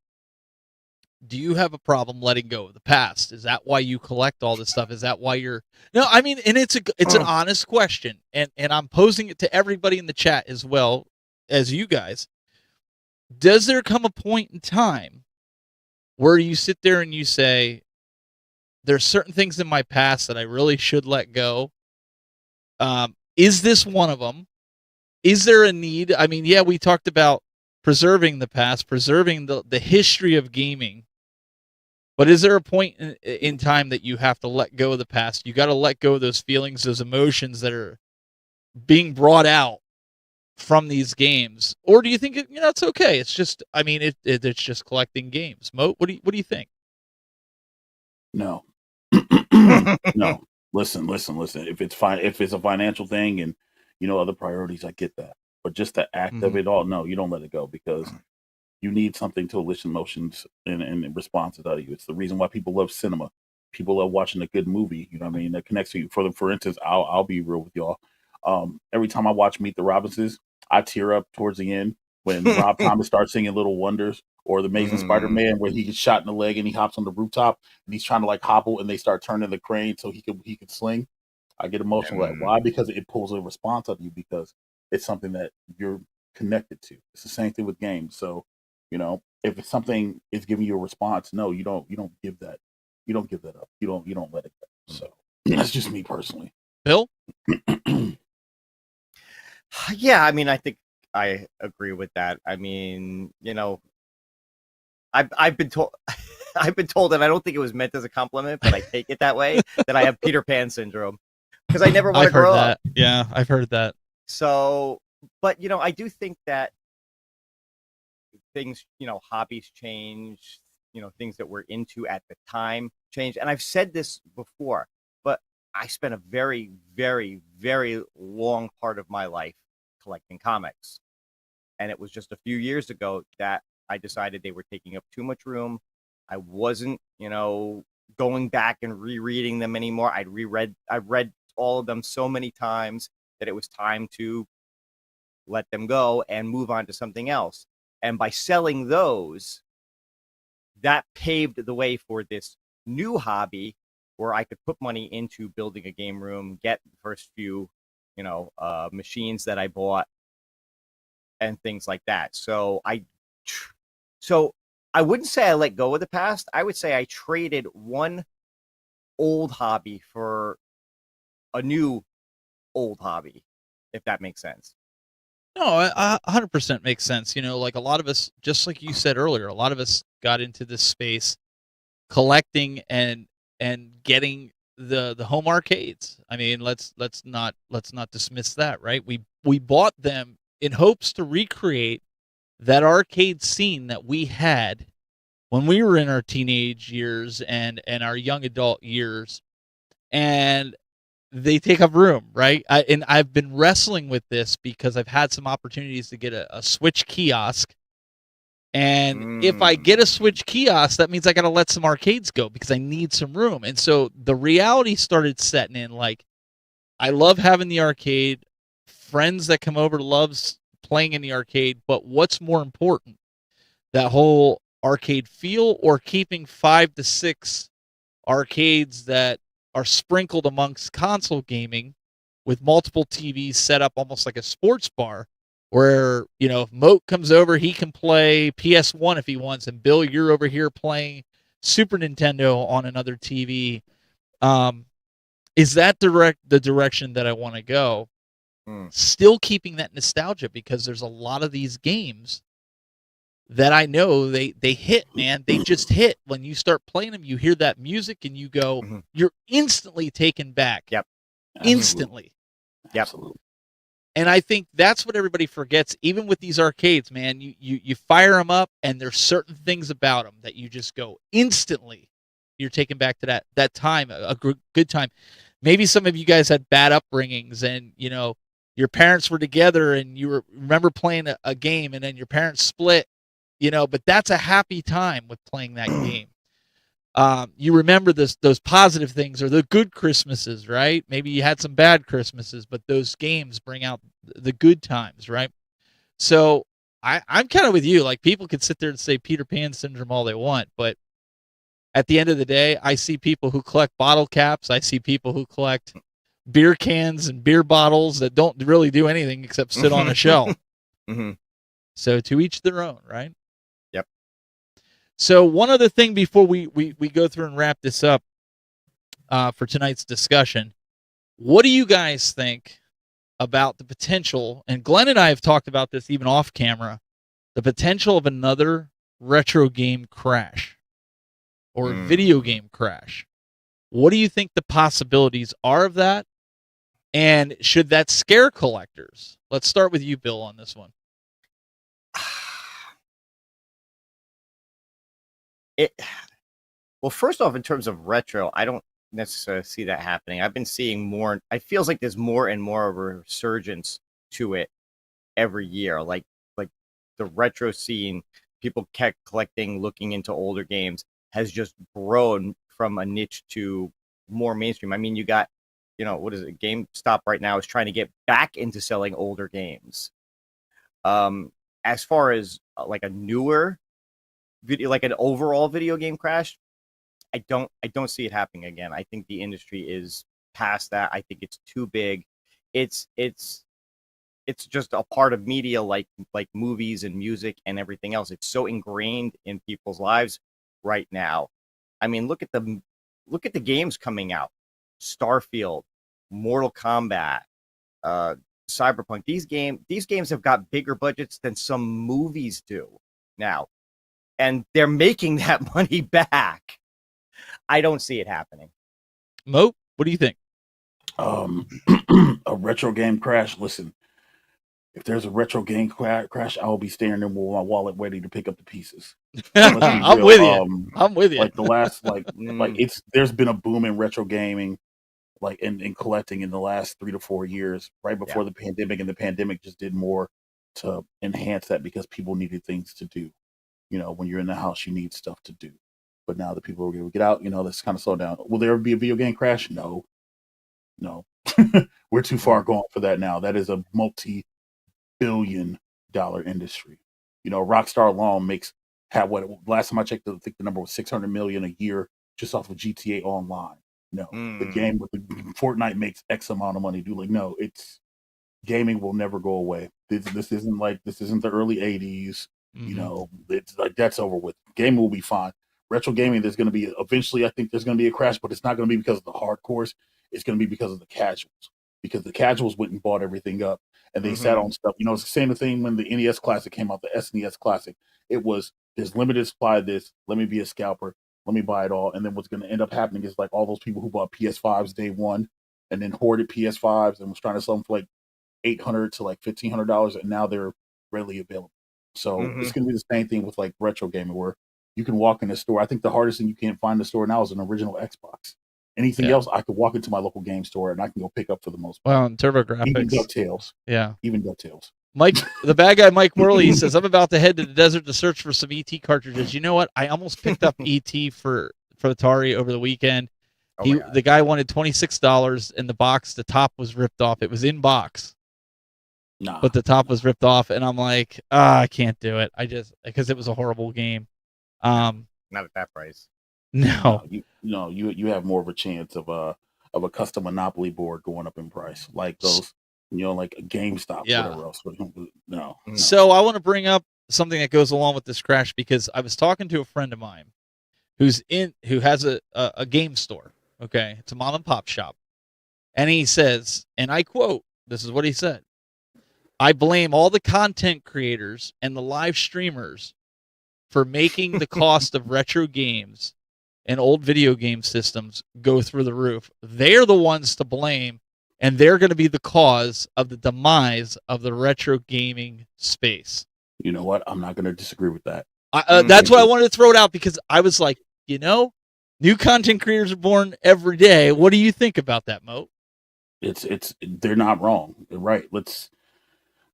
do you have a problem letting go of the past? Is that why you collect all this stuff? Is that why you're no? I mean, and it's an honest question, and I'm posing it to everybody in the chat as well as you guys. Does there come a point in time where you sit there and you say, there's certain things in my past that I really should let go? Is this one of them? Is there a need? I mean, yeah, we talked about preserving the past, preserving the history of gaming. But is there a point in time that you have to let go of the past? You got to let go of those feelings, those emotions that are being brought out from these games, or do you think it's okay? It's just, I mean, it's just collecting games. Mo, what do you think? no, no. Listen. If it's a financial thing and other priorities, I get that. But just the act of it all, no, you don't let it go because you need something to elicit emotions and responses out of you. It's the reason why people love cinema. People love watching a good movie. You know what I mean? That connects to you. For instance, I'll be real with y'all. Every time I watch Meet the Robinsons, I tear up towards the end when Rob Thomas starts singing Little Wonders, or the Amazing Spider-Man where he gets shot in the leg and he hops on the rooftop and he's trying to like hobble and they start turning the crane so he could sling. I get emotional. Why? Because it pulls a response out of you because it's something that you're connected to. It's the same thing with games. So, if it's something is giving you a response, no, you don't give that. You don't give that up. You don't let it go. So that's just me personally. Bill? Yeah, I mean, I think I agree with that. I mean, I've been told I've been told, and I don't think it was meant as a compliment, but I take it that way, that I have Peter Pan syndrome because I never want to grow up. Yeah, I've heard that. So, but I do think that things, hobbies change, things that we're into at the time change. And I've said this before, but I spent a very, very, very long part of my life collecting comics. And it was just a few years ago that I decided they were taking up too much room. I wasn't, going back and rereading them anymore. I've read all of them so many times that it was time to let them go and move on to something else. And by selling those, that paved the way for this new hobby where I could put money into building a game room, get the first few, machines that I bought and things like that. So I wouldn't say I let go of the past. I would say I traded one old hobby for a new old hobby, if that makes sense. No, 100% makes sense. Like a lot of us, just like you said earlier, a lot of us got into this space collecting and getting the home arcades. I mean, let's not dismiss that, right? We bought them in hopes to recreate that arcade scene that we had when we were in our teenage years and our young adult years, and they take up room, right? I've been wrestling with this because I've had some opportunities to get a Switch kiosk. And if I get a Switch kiosk, that means I got to let some arcades go because I need some room. And so the reality started setting in. Like, I love having the arcade. Friends that come over loves playing in the arcade. But what's more important, that whole arcade feel or keeping 5 to 6 arcades that are sprinkled amongst console gaming with multiple TVs set up almost like a sports bar where, if MOAT comes over, he can play PS1 if he wants, and Bill, you're over here playing Super Nintendo on another TV. Is that the direction that I want to go? Still keeping that nostalgia, because there's a lot of these games that I know they hit, man. They just hit. When you start playing them, you hear that music and you go, you're instantly taken back. Yep. Instantly. Yep. Absolutely. And I think that's what everybody forgets, even with these arcades, man. You fire them up, and there's certain things about them that you just go instantly. You're taken back to that time, a good time. Maybe some of you guys had bad upbringings, and your parents were together, and you remember playing a game, and then your parents split. But that's a happy time with playing that game. You remember those positive things, or the good Christmases, right? Maybe you had some bad Christmases, but those games bring out the good times, right? So I'm kind of with you. Like, people could sit there and say Peter Pan syndrome all they want, but at the end of the day, I see people who collect bottle caps. I see people who collect beer cans and beer bottles that don't really do anything except sit on a shelf. So to each their own, right? So one other thing before we go through and wrap this up for tonight's discussion, what do you guys think about the potential, and Glenn and I have talked about this even off camera, the potential of another retro game crash or video game crash? What do you think the possibilities are of that? And should that scare collectors? Let's start with you, Bill, on this one. Well, first off, in terms of retro, I don't necessarily see that happening. I've been seeing more. It feels like there's more and more of a resurgence to it every year. Like the retro scene, people kept collecting, looking into older games, has just grown from a niche to more mainstream. I mean, you got, what is it? GameStop right now is trying to get back into selling older games. As far as like a newer video, like an overall video game crash, I don't see it happening again. I think the industry is past that. I think it's too big. It's just a part of media, like movies and music and everything else. It's so ingrained in people's lives right now. I mean, look at the games coming out: Starfield, Mortal Kombat, Cyberpunk. These games have got bigger budgets than some movies do now, and they're making that money back. I don't see it happening. Mo, what do you think? A retro game crash. Listen, if there's a retro game crash, I will be staring there with my wallet ready to pick up the pieces. I'm with you. I'm with you. Like the last, there's been a boom in retro gaming, like in collecting in the last 3 to 4 years, right before the pandemic, and the pandemic just did more to enhance that because people needed things to do. When you're in the house, you need stuff to do. But now that people are going to get out, let's kind of slow down. Will there be a video game crash? No. No, we're too far gone for that now. That is a multi-billion-dollar industry. Rockstar alone had what last time I checked, I think the number was 600 million a year just off of GTA Online. No, the game with the Fortnite makes X amount of money. No, gaming will never go away. This isn't the early 80s. It's like that's over with. Gaming will be fine. Retro gaming, there's going to be eventually. I think there's going to be a crash, but it's not going to be because of the hardcores. It's going to be because of the casuals. Because the casuals went and bought everything up, and they sat on stuff. It's the same thing when the NES Classic came out, the SNES Classic. It was there's limited supply of this. Let me be a scalper. Let me buy it all. And then what's going to end up happening is like all those people who bought PS5s day one, and then hoarded PS5s and was trying to sell them for like $800 to like $1,500, and now they're readily available. So it's going to be the same thing with like retro gaming, where you can walk in a store. I think the hardest thing you can't find in the store now is an original Xbox. Anything else, I could walk into my local game store and I can go pick up for the most part. Well, and TurboGrafx. Even DuckTales. Yeah. Even DuckTales. Mike, the bad guy, Mike Worley, says, I'm about to head to the desert to search for some ET cartridges. You know what? I almost picked up ET for Atari over the weekend. The guy wanted $26, and the top was ripped off. It was in box. Nah. But the top was ripped off, and I'm like, I can't do it. Because it was a horrible game. Not at that price. No. You have more of a chance of a custom Monopoly board going up in price, like those, like a GameStop, whatever else. No. So I want to bring up something that goes along with this crash, because I was talking to a friend of mine who has a game store. Okay, it's a mom and pop shop, and he says, and I quote, this is what he said: "I blame all the content creators and the live streamers for making the cost of retro games and old video game systems go through the roof. They're the ones to blame, and they're going to be the cause of the demise of the retro gaming space." You know what? I'm not going to disagree with that. That's why I wanted to throw it out, because I was like, new content creators are born every day. What do you think about that, Mo? They're not wrong. They're right. Let's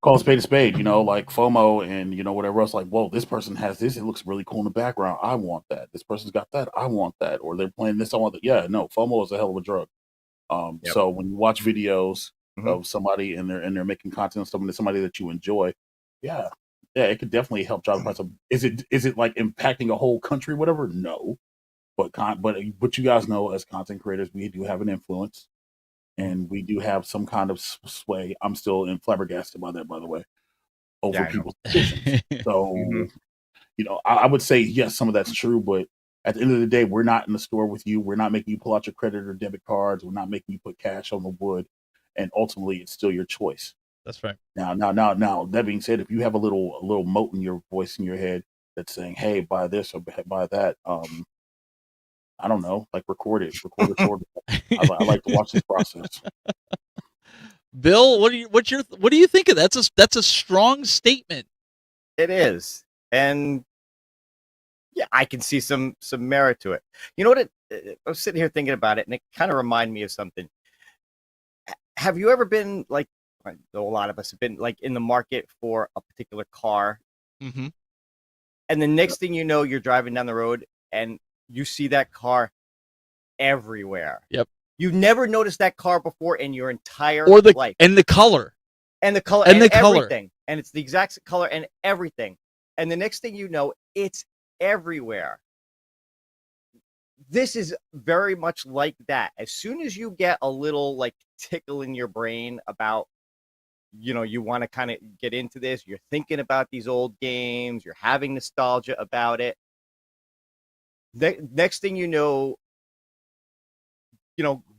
call a spade, like FOMO and, whatever else. Like, whoa, this person has this. It looks really cool in the background. I want that. This person's got that. I want that. Or they're playing this. I want that. Yeah, no, FOMO is a hell of a drug. So when you watch videos of somebody and they're making content of somebody that you enjoy, yeah, it could definitely help drive the price up. Is it like impacting a whole country, whatever? No. But you guys know, as content creators, we do have an influence. And we do have some kind of sway. I'm still flabbergasted by that, by the way, over people's decisions. So, I would say, yes, some of that's true. But at the end of the day, we're not in the store with you. We're not making you pull out your credit or debit cards. We're not making you put cash on the wood. And ultimately, it's still your choice. That's right. Now, that being said, if you have a little moat in your voice in your head that's saying, hey, buy this or buy that, I don't know, like record it. I like to watch this process. Bill, what do you think of that? That's a strong statement. It is, and yeah, I can see some merit to it. You know what? I was sitting here thinking about it, and it kind of reminded me of something. Have you ever been like? I know a lot of us have been like in the market for a particular car, and the next thing you know, you're driving down the road and you see that car everywhere. Yep. You've never noticed that car before in your entire life. And the color. And the color. And the everything. color. And it's the exact color and everything. And the next thing you know, it's everywhere. This is very much like that. As soon as you get a little like tickle in your brain about, you want to kind of get into this, you're thinking about these old games, you're having nostalgia about it. The next thing you know,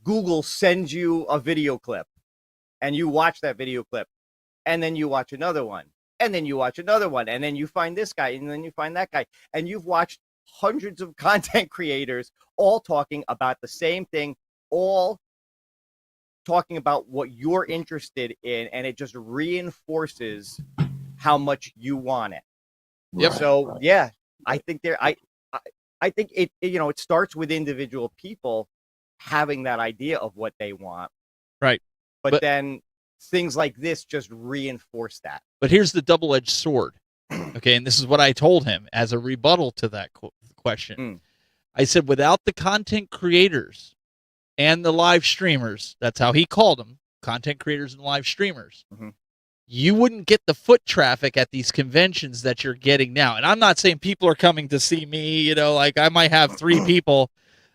Google sends you a video clip, and you watch that video clip, and then you watch another one, and then you watch another one, and then you find this guy, and then you find that guy, and you've watched hundreds of content creators all talking about the same thing, all talking about what you're interested in, and it just reinforces how much you want it. Yep. So yeah, I think I think it it starts with individual people having that idea of what they want. Right. But then things like this just reinforce that. But here's the double-edged sword. Okay, and this is what I told him as a rebuttal to that question. I said, without the content creators and the live streamers, that's how he called them, content creators and live streamers, you wouldn't get the foot traffic at these conventions that you're getting now. And I'm not saying people are coming to see me, like I might have 3 people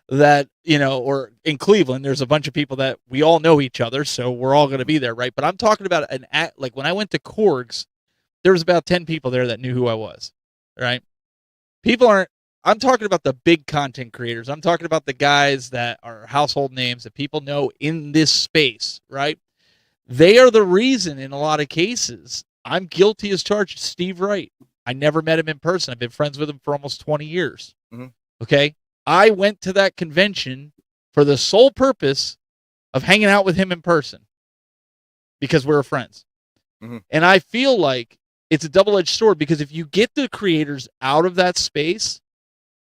that, or in Cleveland, there's a bunch of people that we all know each other, so we're all going to be there, right? But I'm talking about like when I went to Korg's, there was about 10 people there that knew who I was, right? I'm talking about the big content creators. I'm talking about the guys that are household names that people know in this space, right? They are the reason in a lot of cases. I'm guilty as charged. Steve Wright. I never met him in person. I've been friends with him for almost 20 years. Okay? I went to that convention for the sole purpose of hanging out with him in person because we're friends. And I feel like it's a double-edged sword because if you get the creators out of that space,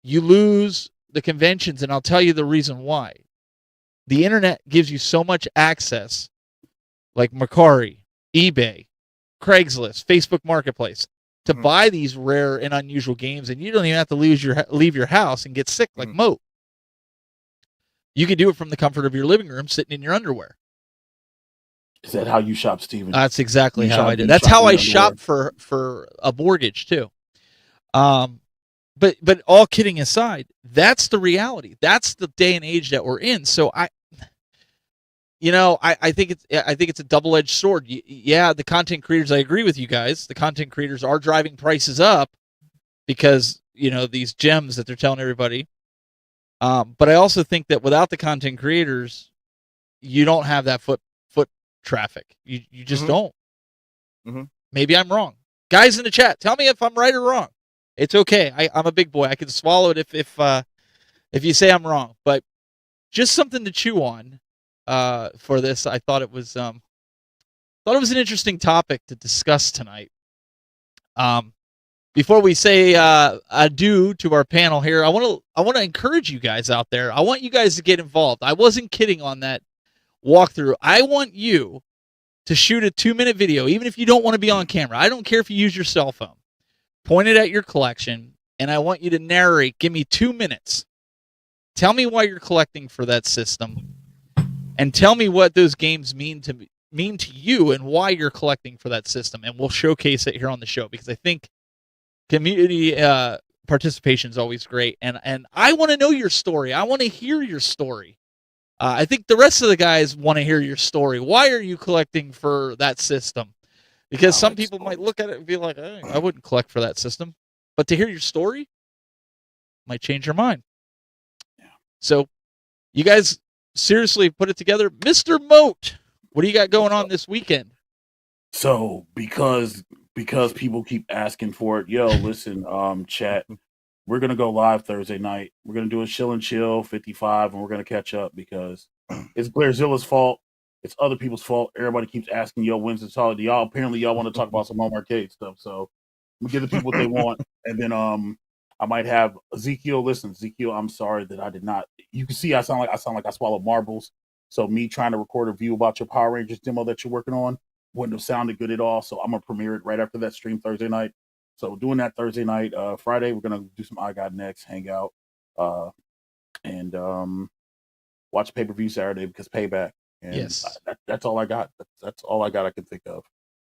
you lose the conventions, and I'll tell you the reason why. The internet gives you so much access, like Mercari, eBay, Craigslist, Facebook Marketplace, to buy these rare and unusual games, and you don't even have to leave your house and get sick like MOAT. You can do it from the comfort of your living room, sitting in your underwear. Is that how you shop, Steven? That's exactly how I did. That's how I shop for a mortgage too. But all kidding aside, that's the reality. That's the day and age that we're in. So I think it's a double-edged sword. Yeah, the content creators, I agree with you guys. The content creators are driving prices up because, these gems that they're telling everybody. But I also think that without the content creators, you don't have that foot traffic. You just don't. Maybe I'm wrong. Guys in the chat, tell me if I'm right or wrong. It's okay. I'm a big boy. I can swallow it if you say I'm wrong. But just something to chew on for this. I thought it was an interesting topic to discuss tonight. Before we say adieu to our panel here, I want to encourage you guys out there. I want you guys to get involved. I wasn't kidding on that walkthrough. I want you to shoot a 2-minute video, even if you don't want to be on camera. I don't care if you use your cell phone. Point it at your collection, and I want you to narrate. Give me 2 minutes. Tell me why you're collecting for that system, and tell me what those games mean to you and why you're collecting for that system. And we'll showcase it here on the show because I think community participation is always great. And I want to know your story. I want to hear your story. I think the rest of the guys want to hear your story. Why are you collecting for that system? Because some people might look at it and be like, hey, I wouldn't collect for that system. But to hear your story might change your mind. Yeah. So you guys seriously put it together. Mr. Moat, what do you got going on this weekend? So because people keep asking for it, listen, chat, we're going to go live Thursday night. We're going to do a chill and chill 55, and we're going to catch up because it's Blairzilla's fault. It's other people's fault. Everybody keeps asking, when's the solid? Y'all want to talk about some home arcade stuff. So we give the people what they want. And then I might have Ezekiel. Listen, Ezekiel, I'm sorry that I did not. You can see I sound like I swallowed marbles. So me trying to record a view about your Power Rangers demo that you're working on wouldn't have sounded good at all. So I'm going to premiere it right after that stream Thursday night. So doing that Thursday night. Friday, we're going to do some I Got Next, hang out, and watch pay-per-view Saturday because payback. And yes, that's all I got. That's all I got I can think of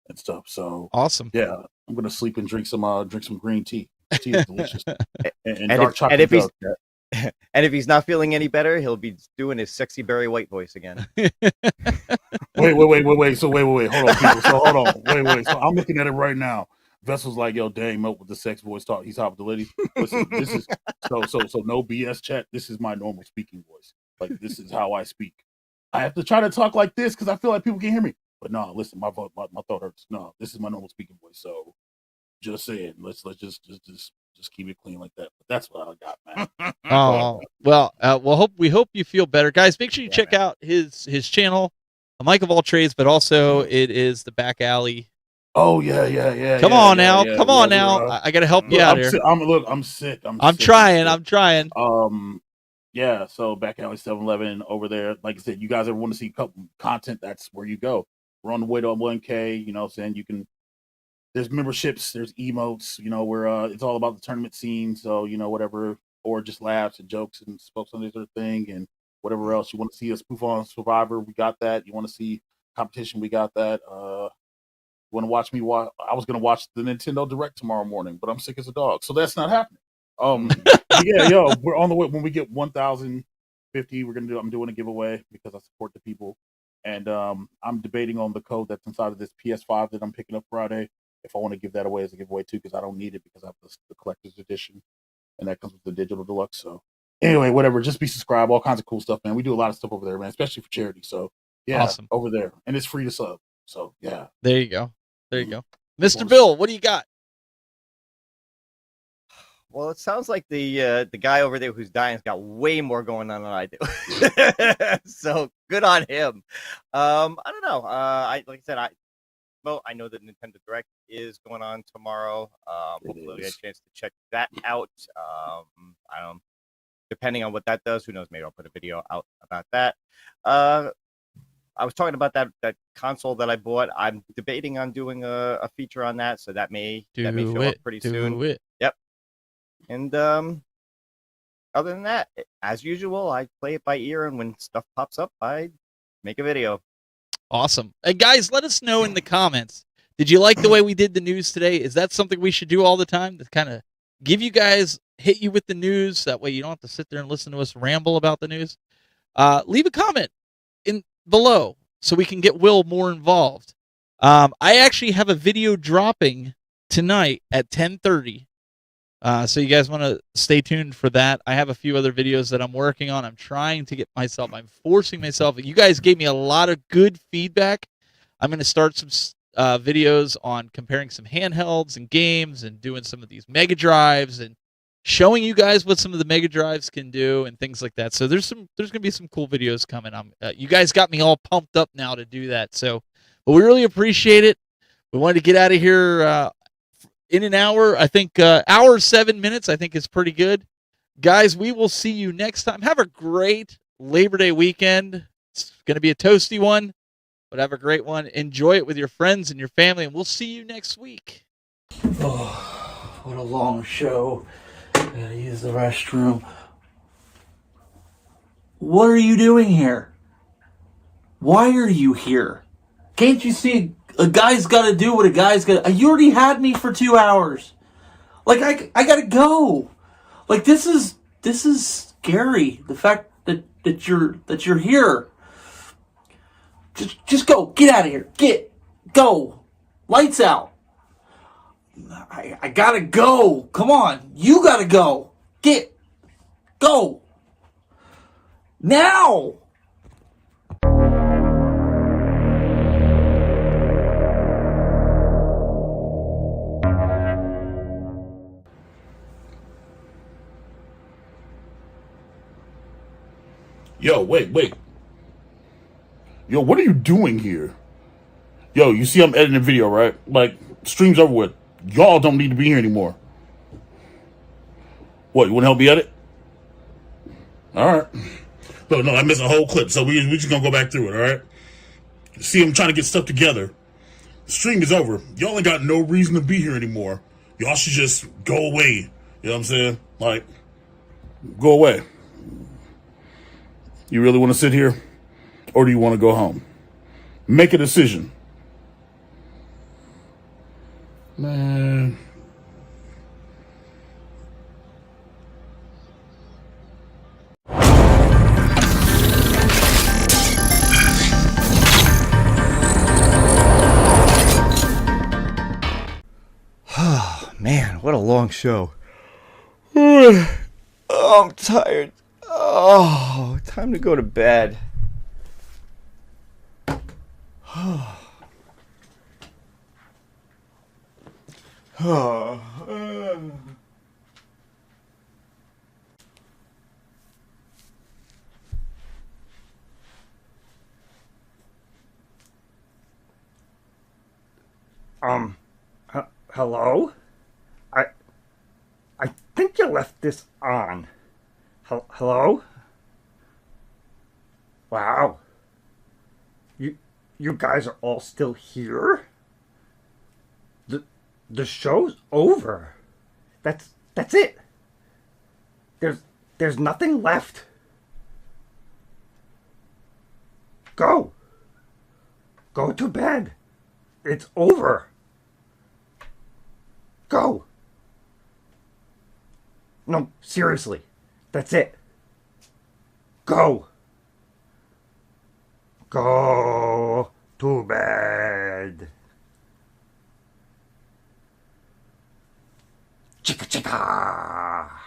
and stuff. So awesome. Yeah, I'm gonna sleep and drink some green tea. Tea is delicious. and dark chocolate. And if he's not feeling any better, he'll be doing his sexy Barry White voice again. Wait. So wait. Hold on, people. So hold on. Wait. So I'm looking at it right now. Vessel's like, yo, dang, Moat with the sex voice talk. He's hot with the ladies. Listen, this is so no BS chat. This is my normal speaking voice. Like this is how I speak. I have to try to talk like this because I feel like people can hear me. But no, listen, my throat hurts. No, this is my normal speaking voice. So just saying, let's just keep it clean like that. But that's what I got, man. Oh well, we hope you feel better, guys. Make sure you check out his channel, Mike of All Trades, but also it is the Back Alley. Oh yeah. Come on now. I got to help you out here. I'm sick. I'm trying. Yeah, so Back Alley 7-Eleven over there. Like I said, you guys ever want to see content, that's where you go. We're on the way to 1K, saying there's memberships, there's emotes, where it's all about the tournament scene. So, whatever, or just laughs and jokes and spokes on this sort of thing and whatever else you want to see a spoof on Survivor, we got that. You want to see competition, we got that. Want to watch me watch? I was gonna watch the Nintendo Direct tomorrow morning, but I'm sick as a dog, so that's not happening. Yeah, yo, we're on the way. When we get 1,050, I'm doing a giveaway because I support the people, and I'm debating on the code that's inside of this PS5 that I'm picking up Friday. If I want to give that away as a giveaway too, because I don't need it because I have the collector's edition, and that comes with the digital deluxe. So anyway, whatever. Just be subscribed. All kinds of cool stuff, man. We do a lot of stuff over there, man, especially for charity. So yeah, awesome. Over there, and it's free to sub. So yeah, there you go. Mr. Bill, what do you got? Well, it sounds like the guy over there who's dying's got way more going on than I do. So good on him. I don't know. I know that Nintendo Direct is going on tomorrow. Hopefully I get a chance to check that out. I don't. Depending on what that does, who knows? Maybe I'll put a video out about that. I was talking about that console that I bought. I'm debating on doing a feature on that, so that may show up pretty soon. Yep. And other than that, as usual, I play it by ear, and when stuff pops up, I make a video. Awesome. And guys, let us know in the comments. Did you like the way we did the news today? Is that something we should do all the time to kind of give you guys, hit you with the news? That way you don't have to sit there and listen to us ramble about the news. Leave a comment below so we can get Will more involved. I actually have a video dropping tonight at 10:30. So you guys want to stay tuned for that. I have a few other videos that I'm working on. I'm forcing myself. You guys gave me a lot of good feedback. I'm going to start some videos on comparing some handhelds and games and doing some of these Mega Drives and showing you guys what some of the Mega Drives can do and things like that. So there's going to be some cool videos coming. You guys got me all pumped up now to do that. So, but we really appreciate it. We wanted to get out of here in an hour. I think hour 7 minutes, I think is pretty good. Guys, we will see you next time. Have a great Labor Day weekend. It's going to be a toasty one, but have a great one. Enjoy it with your friends and your family, and we'll see you next week. Oh, what a long show. Gotta use the restroom. What are you doing here? Why are you here? Can't you see a guy's got to do what a guy's got to... You already had me for 2 hours. Like, I got to go. Like, this is scary. The fact that you're here. Just go. Get out of here. Go. Lights out. I gotta go. Come on. You gotta go. Go. Now. Yo, wait. Yo, what are you doing here? Yo, you see I'm editing a video, right? Like, stream's over with. Y'all don't need to be here anymore. What, you want to help me edit? Alright. No, I missed a whole clip, so we just gonna go back through it, alright? See, I'm trying to get stuff together. The stream is over. Y'all ain't got no reason to be here anymore. Y'all should just go away. You know what I'm saying? Like, go away. You really want to sit here? Or do you want to go home? Make a decision. Man. Oh, man, what a long show. Oh, I'm tired. Oh, time to go to bed. Hello? I think you left this on. Hello? Wow. You guys are all still here? The show's over. That's it. There's nothing left. Go! Go to bed! It's over! Go! No, seriously. That's it. Go! Go to bed! Chicka chicka!